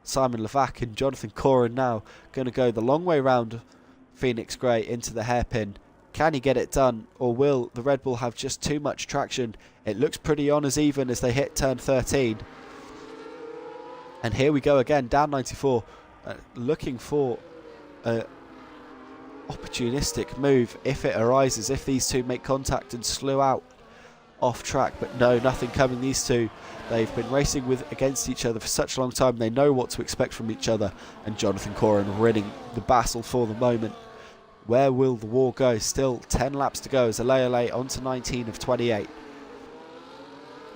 Simon Levac. And Jonathan Corrin now going to go the long way round Phoenix Grey into the hairpin. Can he get it done, or will the Red Bull have just too much traction? It looks pretty on as even as they hit turn 13. And here we go again, Dan94 looking for a opportunistic move if it arises, if these two make contact and slew out off track. But no, nothing coming. These two, they've been racing against each other for such a long time. They know what to expect from each other. And Jonathan Corrin winning the battle for the moment. Where will the war go? Still 10 laps to go as Alea onto 19 of 28.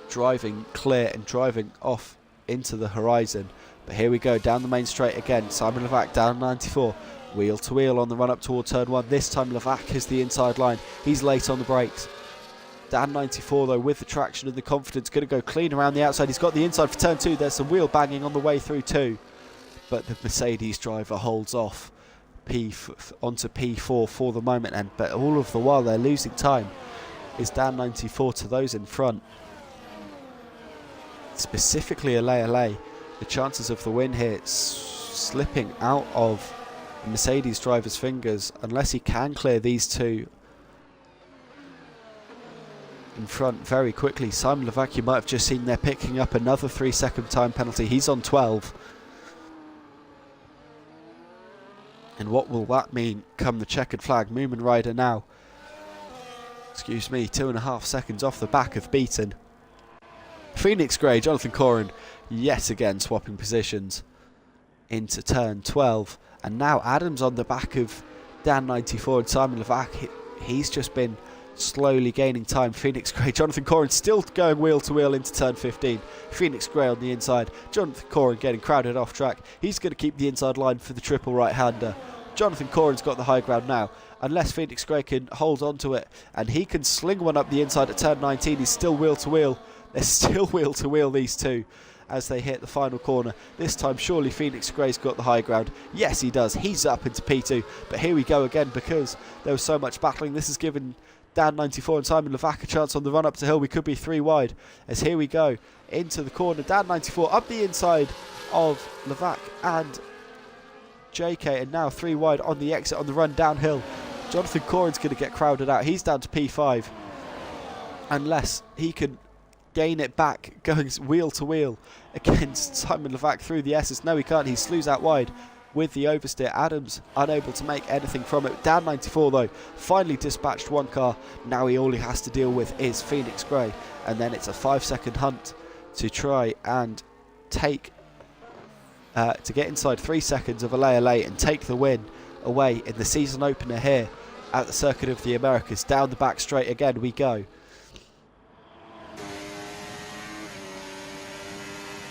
Driving clear and driving off into the horizon. But here we go, down the main straight again. Simon Levac down 94. Wheel to wheel on the run up toward turn 1. This time Levac is the inside line. He's late on the brakes. Dan94 though with the traction and the confidence, going to go clean around the outside. He's got the inside for turn 2. There's some wheel banging on the way through too. But the Mercedes driver holds off onto P4 for the moment. But all of the while they're losing time. is down 94 to those in front. Specifically LA. The chances of the win here slipping out of the Mercedes driver's fingers unless he can clear these two in front very quickly. Simon Levac, you might have just seen there picking up another 3-second time penalty. He's on 12. And what will that mean come the checkered flag? Moomin Rider now, 2.5 seconds off the back of Beaton. Phoenix Grey, Jonathan Corrin, yet again swapping positions into turn 12. And now Adams on the back of Dan 94 and Simon Levac. He's just been slowly gaining time. Phoenix Grey, Jonathan Corrin still going wheel to wheel into turn 15. Phoenix Grey on the inside. Jonathan Corrin getting crowded off track. He's going to keep the inside line for the triple right-hander. Jonathan Corrin's got the high ground now. Unless Phoenix Grey can hold on to it, and he can sling one up the inside at turn 19. He's still wheel to wheel. They're still wheel to wheel, these two, as they hit the final corner. This time surely Phoenix Grey's got the high ground. Yes, he does. He's up into P2. But here we go again, because there was so much battling. This has given Dan 94 and Simon Levac a chance on the run up to hill. We could be 3 wide, as here we go into the corner. Dan 94 up the inside of Levac and JK, and now 3 wide on the exit on the run downhill. Jonathan Corrin's going to get crowded out. He's down to P5 unless he can gain it back going wheel to wheel against Simon Levac through the S's. No, he can't. He slews out wide with the oversteer. Adams unable to make anything from it. Dan 94 though finally dispatched one car. Now all he has to deal with is Phoenix Grey, and then it's a 5-second hunt to try and take to get inside 3 seconds of LA and take the win away in the season opener here at the Circuit of the Americas. Down the back straight again we go.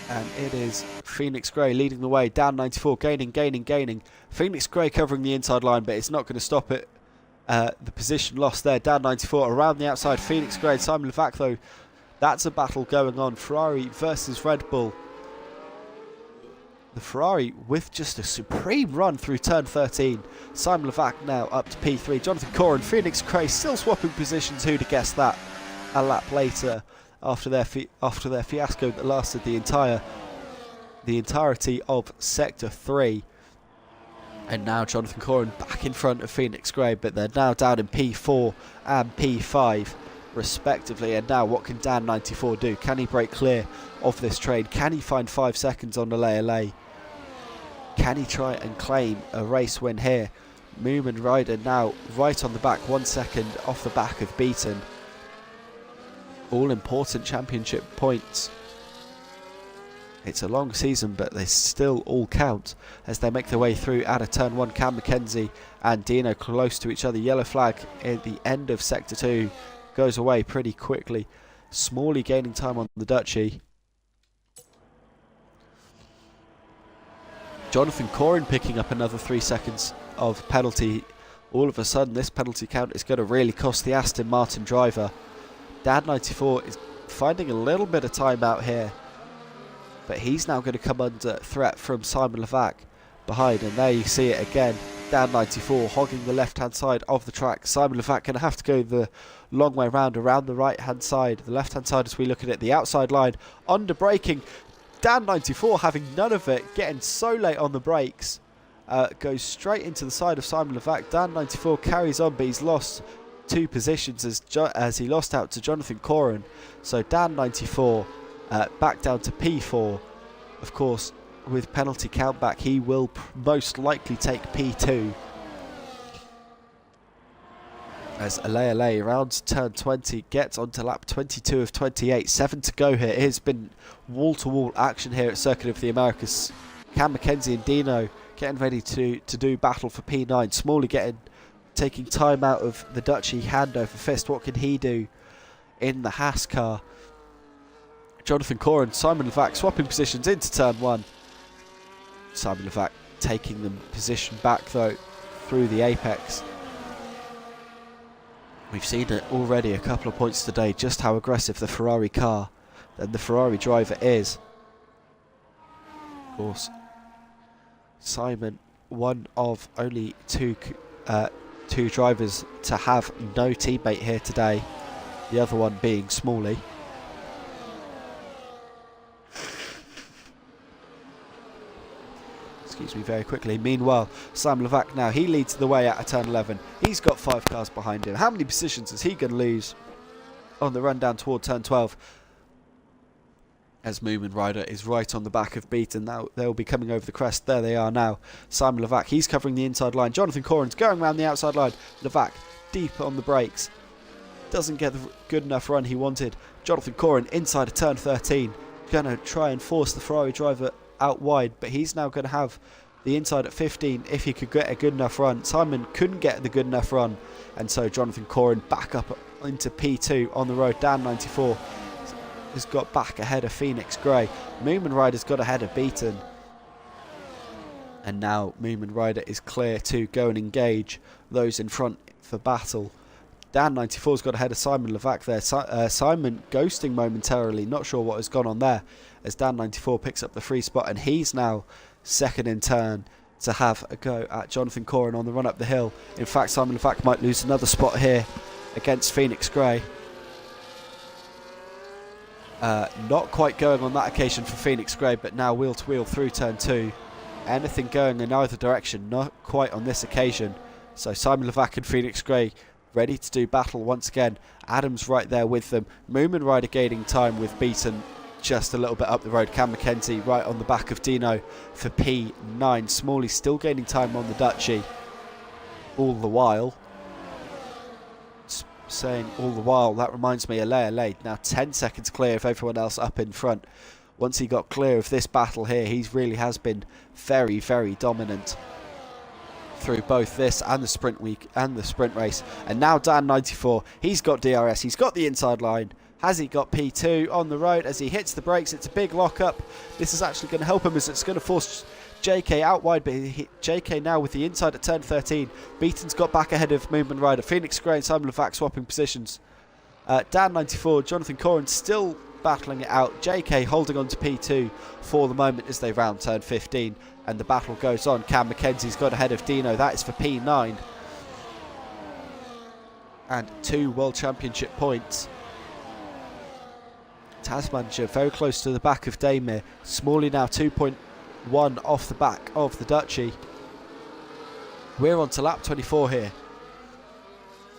And it is Phoenix Grey leading the way. Down 94, gaining. Phoenix Grey covering the inside line, but it's not going to stop it. The position lost there. Down 94 around the outside. Phoenix Grey and Simon Levac though. That's a battle going on. Ferrari versus Red Bull. The Ferrari with just a supreme run through turn 13. Simon Levac now up to P3. Jonathan Corrin, Phoenix Grey still swapping positions. Who'd have guessed that a lap later after their fiasco that lasted the entirety of Sector 3. And now Jonathan Corrin back in front of Phoenix Grey, but they're now down in P4 and P5 respectively. And now what can Dan 94 do? Can he break clear of this trade? Can he find 5 seconds on LA? Can he try and claim a race win here? Moomin Rider now right on the back, 1 second off the back of Beaton. All important championship points. It's a long season, but they still all count as they make their way through out of turn 1. Cam McKenzie and Dino close to each other. Yellow flag at the end of Sector 2 goes away pretty quickly. Smalley gaining time on the Dutchie. Jonathan Corrin picking up another 3 seconds of penalty. All of a sudden this penalty count is going to really cost the Aston Martin driver. Dan 94 is finding a little bit of time out here, but he's now going to come under threat from Simon Levac behind, and there you see it again. Dan 94 hogging the left hand side of the track. Simon Levac going to have to go the long way round around the right hand side. The left hand side as we look at it, the outside line under braking. Dan 94 having none of it, getting so late on the brakes, goes straight into the side of Simon Levac. Dan 94 carries on, but he's lost 2 positions as he lost out to Jonathan Corrin. So Dan 94 back down to P4. Of course, with penalty count back, he will most likely take P2. As LA around turn 20 gets onto lap 22 of 28. 7 to go here. It has been wall-to-wall action here at Circuit of the Americas. Cam McKenzie and Dino getting ready to do battle for P9. Smalley taking time out of the Dutchie hand over fist. What can he do in the Haas car? Jonathan Corrin, Simon Levac swapping positions into turn 1. Simon Levac taking them position back though through the apex. We've seen it already a couple of points today, just how aggressive the Ferrari car and the Ferrari driver is. Of course, Simon, one of only two drivers to have no teammate here today. the other one being Smalley. Excuse me, very quickly. Meanwhile, Sam Levac now, he leads the way out of turn 11. He's got 5 cars behind him. How many positions is he going to lose on the run down toward turn 12? As Moomin Rider is right on the back of Beaton. Now they'll be coming over the crest. There they are now. Simon Levac, he's covering the inside line. Jonathan Corrin's going around the outside line. Levac deep on the brakes. Doesn't get the good enough run he wanted. Jonathan Corrin inside of turn 13. Going to try and force the Ferrari driver out wide, but he's now going to have the inside at 15 if he could get a good enough run. Simon couldn't get the good enough run, and so Jonathan Corrin back up into P2 on the road. Dan 94 has got back ahead of Phoenix Grey. Moomin Rider's got ahead of Beaton, and now Moomin Rider is clear to go and engage those in front for battle. Dan 94's got ahead of Simon Levac there. Simon ghosting momentarily, not sure what has gone on there, as Dan 94 picks up the free spot, and he's now second in turn to have a go at Jonathan Corrin on the run up the hill. In fact, Simon Levac might lose another spot here against Phoenix Grey. Not quite going on that occasion for Phoenix Grey, but now wheel to wheel through turn 2. Anything going in either direction, not quite on this occasion. So Simon Levac and Phoenix Grey ready to do battle once again. Adams right there with them. Moomin Rider gaining time with Beaton just a little bit up the road. Cam McKenzie right on the back of Dino for P9. Smalley still gaining time on the Dutchy. All the while, saying all the while, that reminds me, Alea now 10 seconds clear of everyone else up in front. Once he got clear of this battle here, he really has been very, very dominant through both this and the sprint week and the sprint race. And now Dan 94, he's got DRS, he's got the inside line. Has he got P2 on the road as he hits the brakes? It's a big lock-up. This is actually going to help him as it's going to force JK out wide, but JK now with the inside at turn 13. Beaton's got back ahead of Moomin Rider. Phoenix Grey and Simon Levac swapping positions. Dan 94, Jonathan Corrin still battling it out. JK holding on to P2 for the moment as they round turn 15. And the battle goes on. Cam McKenzie's got ahead of Dino. That is for P9. And 2 World Championship points. Tasmanager very close to the back of Damir. Smalley now 2.1 off the back of the Dutchy. We're on to lap 24 here.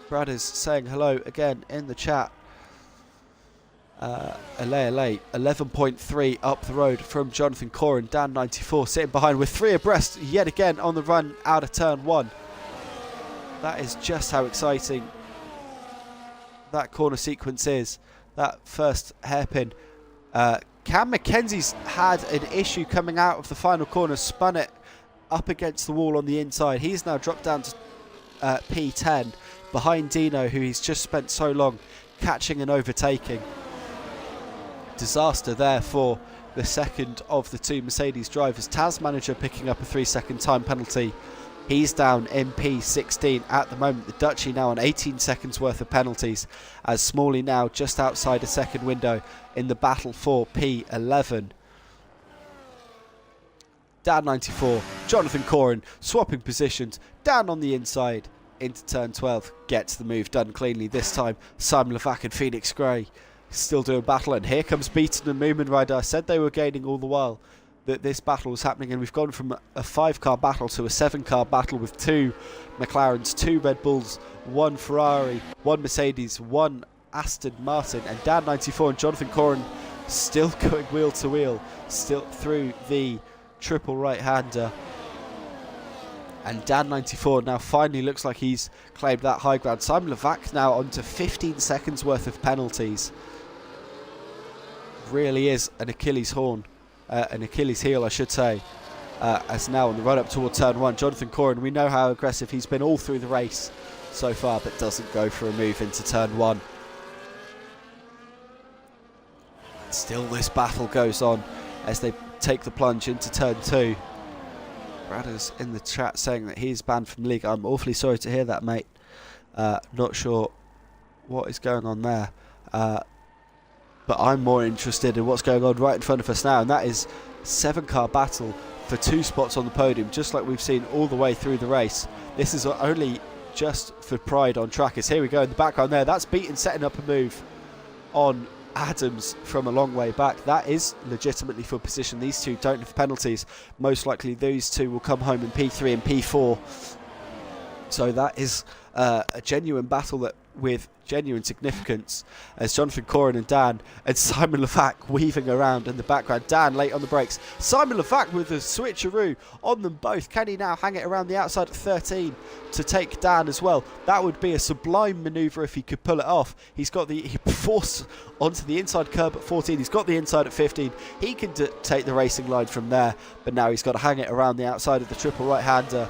Brad is saying hello again in the chat. Alea 11.3 up the road from Jonathan Corrin. Dan 94 sitting behind with 3 abreast yet again on the run out of turn 1. That is just how exciting that corner sequence is. That first hairpin. Cam McKenzie's had an issue coming out of the final corner, spun it up against the wall on the inside. He's now dropped down to P10 behind Dino, who he's just spent so long catching and overtaking. Disaster there for the second of the 2 Mercedes drivers. Tasmanager picking up a 3-second time penalty. He's down in P16 at the moment. The Dutchy now on 18 seconds worth of penalties, as Smalley now just outside a second window in the battle for P11. Dan 94, Jonathan Corrin swapping positions, down on the inside into turn 12. Gets the move done cleanly this time. Simon Levac and Phoenix Grey still doing battle, and here comes Beaton and Moomin Rider. I said they were gaining all the while that this battle was happening, and we've gone from a 5-car battle to a 7-car battle with 2 McLarens, 2 Red Bulls, 1 Ferrari, 1 Mercedes, 1 Aston Martin, and Dan 94 and Jonathan Corrin still going wheel to wheel, still through the triple right-hander. And Dan 94 now finally looks like he's claimed that high ground. Simon Levac now onto 15 seconds worth of penalties. Really is an Achilles heel, I should say, as now on the run up toward turn 1. Jonathan Corrin, we know how aggressive he's been all through the race so far, but doesn't go for a move into turn 1. Still this battle goes on as they take the plunge into turn 2. Brad is in the chat saying that he's banned from the league. I'm awfully sorry to hear that, mate. Not sure what is going on there. But I'm more interested in what's going on right in front of us now, and that is 7-car battle for 2 spots on the podium, just like we've seen all the way through the race. This is only just for pride on track. As here we go in the background there, that's Beaton setting up a move on Adams from a long way back. That is legitimately for position. These two don't have penalties. Most likely these two will come home in P3 and P4. So that is a genuine battle that with genuine significance, as Jonathan Corin and Dan and Simon Levac weaving around in the background. Dan late on the brakes. Simon Levac with a switcheroo on them both. Can he now hang it around the outside at 13 to take Dan as well? That would be a sublime manoeuvre if he could pull it off. He forced onto the inside curb at 14. He's got the inside at 15. He can take the racing line from there, but now he's got to hang it around the outside of the triple right-hander.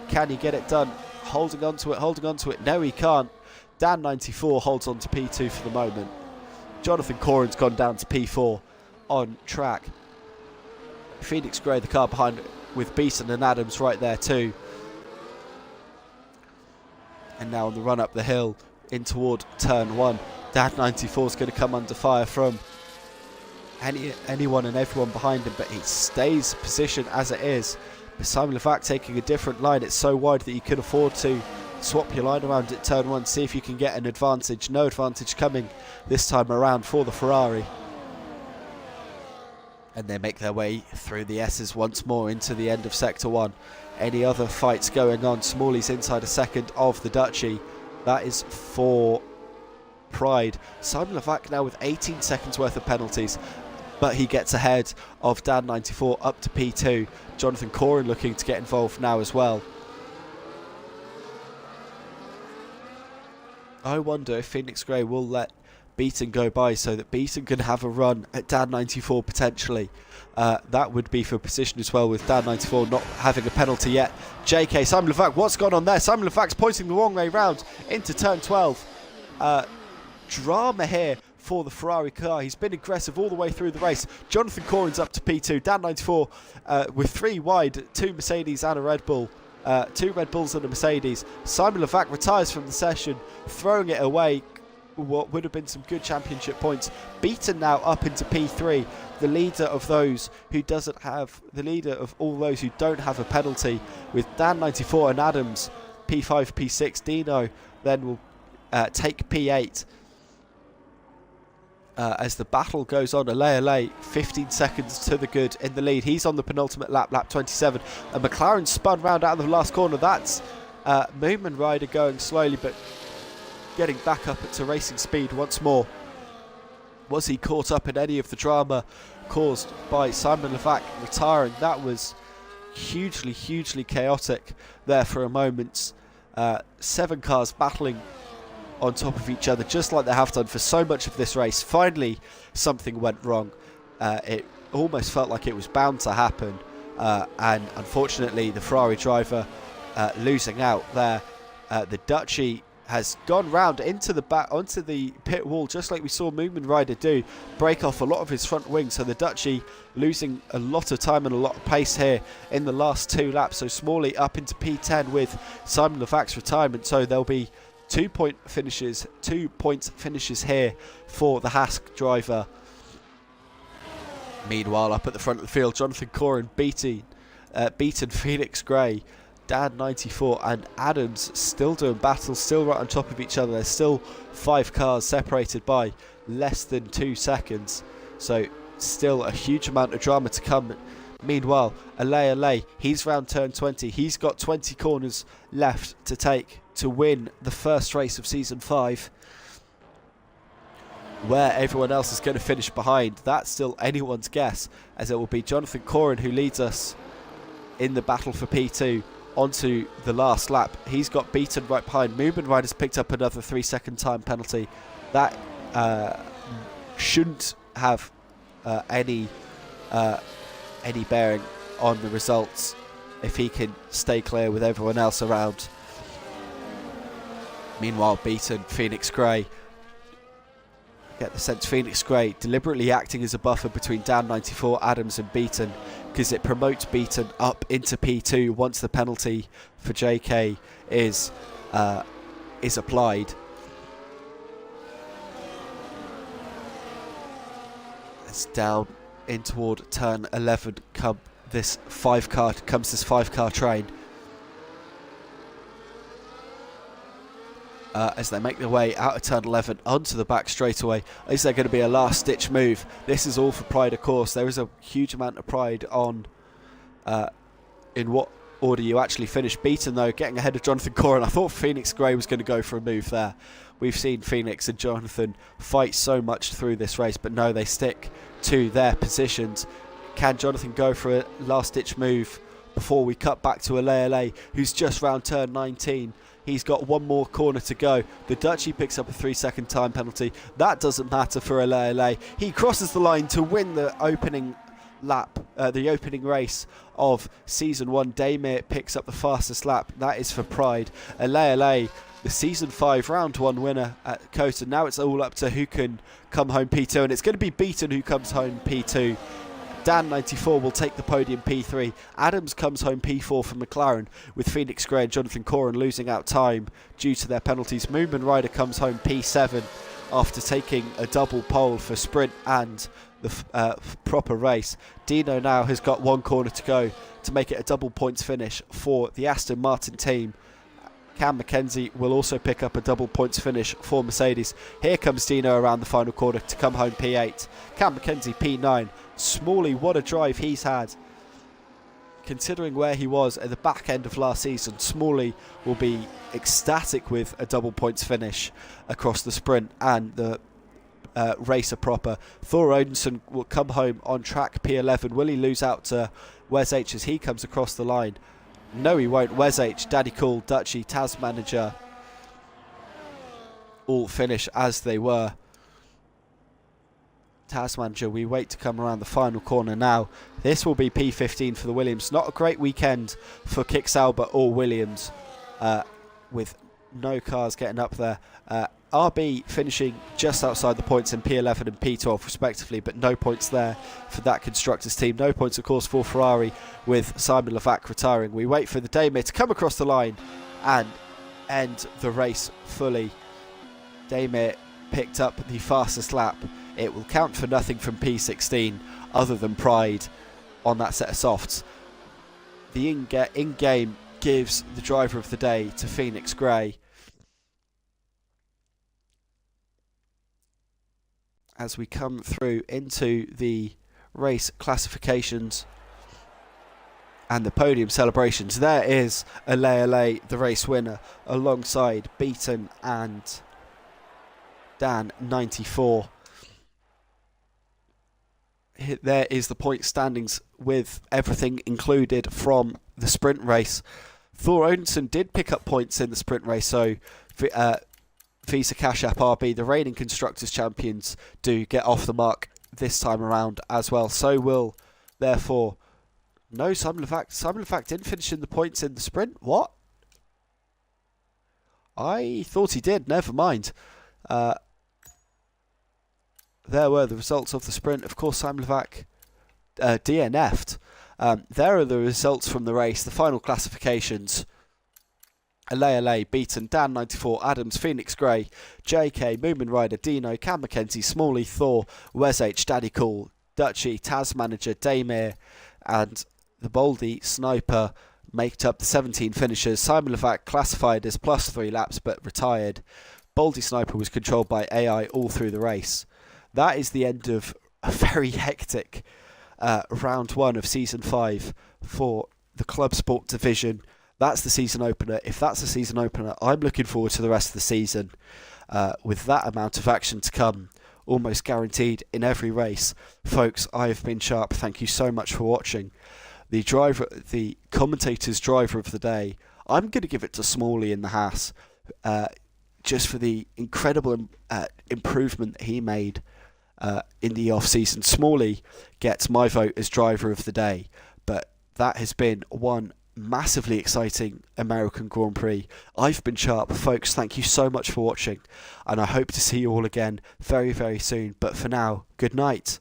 Can he get it done? Holding on to it. No, he can't. Dan 94 holds on to P2 for the moment. Jonathan Corin's gone down to P4 on track. Phoenix Grey, the car behind, with Beaton and Adams right there too. And now on the run up the hill in toward turn 1. Dan 94 is going to come under fire from anyone and everyone behind him, but he stays position as it is. But Simon Levac taking a different line. It's so wide that you can afford to swap your line around at turn 1, see if you can get an advantage. No advantage coming this time around for the Ferrari. And they make their way through the S's once more into the end of Sector 1. Any other fights going on? Smalley's inside a second of the Duchy. That is for Pride. Simon Levac now with 18 seconds worth of penalties, but he gets ahead of Dan 94 up to P2. Jonathan Corin looking to get involved now as well. I wonder if Phoenix Grey will let Beaton go by so that Beaton can have a run at Dan 94 potentially. That would be for position as well, with Dan 94 not having a penalty yet. JK, Simon Levac, what's gone on there? Simon Levac's pointing the wrong way round into turn 12. Drama here for the Ferrari car. He's been aggressive all the way through the race. Jonathan Corin's up to P2. Dan 94 with 3 wide, 2 Mercedes and a Red Bull. 2 Red Bulls and a Mercedes. Simon Levac retires from the session, throwing it away. What would have been some good championship points. Beaton now up into P3, the leader of those who doesn't have, the leader of all those who don't have a penalty, with Dan 94 and Adams P5, P6. Dino then will take P8. As the battle goes on, Alei 15 seconds to the good in the lead. He's on the penultimate lap, lap 27. And McLaren spun round out of the last corner. That's Moomin Rider going slowly, but getting back up to racing speed once more. Was he caught up in any of the drama caused by Simon Levac retiring? That was hugely chaotic there for a moment. 7 cars battling on top of each other, just like they have done for so much of this race. Finally, something went wrong. It almost felt like it was bound to happen, and unfortunately, the Ferrari driver losing out there. The Duchy has gone round into the back onto the pit wall, just like we saw Moomin Rider do, break off a lot of his front wing. So the Duchy losing a lot of time and a lot of pace here in the last 2 laps. So Smalley up into P10 with Simon Levac's retirement. So there'll be 2 point finishes here for the Hask driver. Meanwhile, up at the front of the field, Jonathan Corin beaten Phoenix Grey, Dan 94 and Adams still doing battle, still right on top of each other. There's still 5 cars separated by less than 2 seconds, so still a huge amount of drama to come. Meanwhile, Alei, he's round turn 20. He's got 20 corners left to take to win the first race of Season 5. Where everyone else is going to finish behind, that's still anyone's guess, as it will be Jonathan Corin who leads us in the battle for P2 onto the last lap. He's got beaten right behind. Moomin Rider's picked up another 3-second time penalty. That shouldn't have any bearing on the results if he can stay clear with everyone else around. Meanwhile, beaten Phoenix Grey. Get the sense Phoenix Grey deliberately acting as a buffer between Dan 94, Adams and Beaton, because it promotes Beaton up into P2 once the penalty for JK is applied. It's down in toward turn 11 comes this 5-car train. as they make their way out of turn 11 onto the back straightaway. Is there going to be a last-ditch move? This is all for pride, of course. There is a huge amount of pride on in what order you actually finish. Beaten, though, getting ahead of Jonathan Corrin. I thought Phoenix Gray was going to go for a move there. We've seen Phoenix and Jonathan fight so much through this race, but no, they stick to their positions. Can Jonathan go for a last-ditch move before we cut back to Alele, who's just round turn 19? He's got one more corner to go. The Dutchie picks up a 3-second time penalty. That doesn't matter for Alele. He crosses the line to win the opening lap, the opening race of Season 1. Damir picks up the fastest lap. That is for pride. Alele, the Season 5 Round 1 winner at Kota. Now it's all up to who can come home P2, and it's going to be Beaton who comes home P2. Dan 94 will take the podium P3. Adams comes home P4 for McLaren, with Phoenix Gray and Jonathan Corrin losing out time due to their penalties. Moonman Ryder comes home P7 after taking a double pole for sprint and the proper race. Dino now has got one corner to go to make it a double points finish for the Aston Martin team. Cam McKenzie will also pick up a double points finish for Mercedes. Here comes Dino around the final corner to come home P8. Cam McKenzie P9. Smalley, what a drive he's had. Considering where he was at the back end of last season, Smalley will be ecstatic with a double points finish across the sprint and the racer proper. Thor Odinson will come home on track P11. Will he lose out to Wes H as he comes across the line? No, he won't. Wes H, Daddy Cool, Dutchie, Taz Manager all finish as they were. Taz Manager, we wait to come around the final corner now. This will be P15 for the Williams. Not a great weekend for Kick Sauber or Williams, with no cars getting up there. RB finishing just outside the points in P11 and P12 respectively, but no points there for that constructors team. No points, of course, for Ferrari, with Simon Levac retiring. We wait for the Damir to come across the line and end the race fully. Damir picked up the fastest lap. It will count for nothing from P16 other than pride on that set of softs. The in-game gives the driver of the day to Phoenix Gray. As we come through into the race classifications and the podium celebrations, there is Ale, the race winner, alongside Beaton and Dan 94. There is the point standings with everything included from the sprint race. Thor Odinson did pick up points in the sprint race, so Visa Cash App RB, the reigning Constructors Champions, do get off the mark this time around as well. So will, therefore, no, Simon Levac didn't finish in the points in the sprint. What? I thought he did, never mind. There were the results of the sprint. Of course, Simon Levac DNF'd. There are the results from the race, the final classifications. Ale, Beaton, Dan 94, Adams, Phoenix Gray, JK, Moomin Ryder, Dino, Cam McKenzie, Smalley, Thor, Wes H, Daddy Cool, Dutchie, Taz Manager, Damir, and the Baldy Sniper make up the 17 finishers. Simon Levac classified as +3 laps but retired. Baldy Sniper was controlled by AI all through the race. That is the end of a very hectic round 1 of Season 5 for the Clubsport division. That's the season opener. If that's the season opener, I'm looking forward to the rest of the season with that amount of action to come, almost guaranteed in every race. Folks, I have been Sharp. Thank you so much for watching. The commentator's driver of the day, I'm going to give it to Smalley in the Haas, just for the incredible improvement that he made in the off-season. Smalley gets my vote as driver of the day, but that has been one massively exciting American Grand Prix. I've been Sharp. Folks, thank you so much for watching, and I hope to see you all again very, very soon. But for now, good night.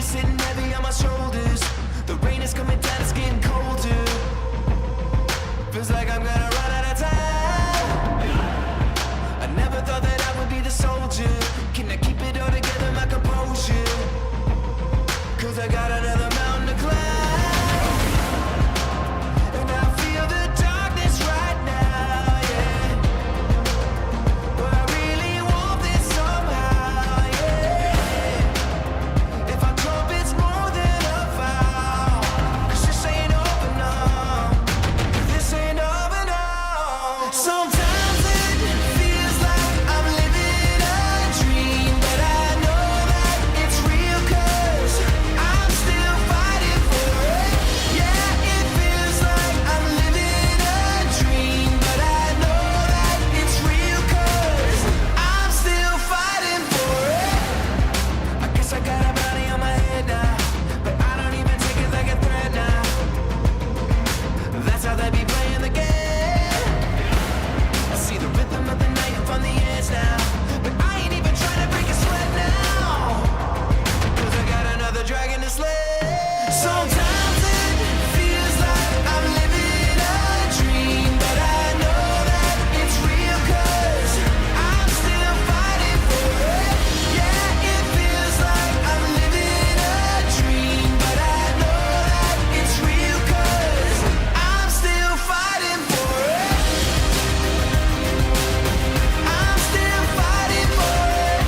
Sitting heavy on my shoulders. The rain is 'cause I got another mountain to climb. And I feel the darkness right now, yeah. But I really want this somehow, yeah. If I drop, it's more than a vow. 'Cause this ain't over now. This ain't over now. Sometimes it feels like I'm living a dream, but I know that it's real 'cause I'm still fighting for it. Yeah, it feels like I'm living a dream, but I know that it's real 'cause I'm still fighting for it. I guess I got a bounty on my head now, but I don't even take it like a threat now. That's how they be playing the game. I see the rhythm of the night from the edge now, but I ain't even trying to break a sweat now, 'cause I got another dragon to slay. Sometimes it feels like I'm living a dream, but I know that it's real 'cause I'm still fighting for it. Yeah, it feels like I'm living a dream, but I know that it's real 'cause I'm still fighting for it. I'm still fighting for it.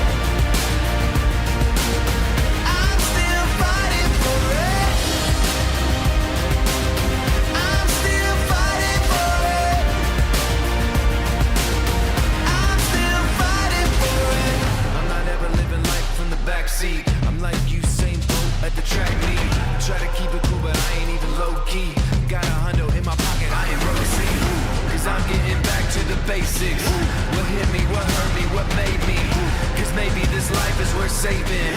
I'm still fighting for it. I'm still fighting for it. I'm still fighting for it. I'm not ever living life from the backseat. I'm like Usain Bolt at the track meet. Try to keep it cool, but I ain't even low key. Got a hundo in my pocket, I ain't roasting. 'Cause I'm getting back to the basics. What hit me, what hurt me, what made me? 'Cause maybe this life is worth saving.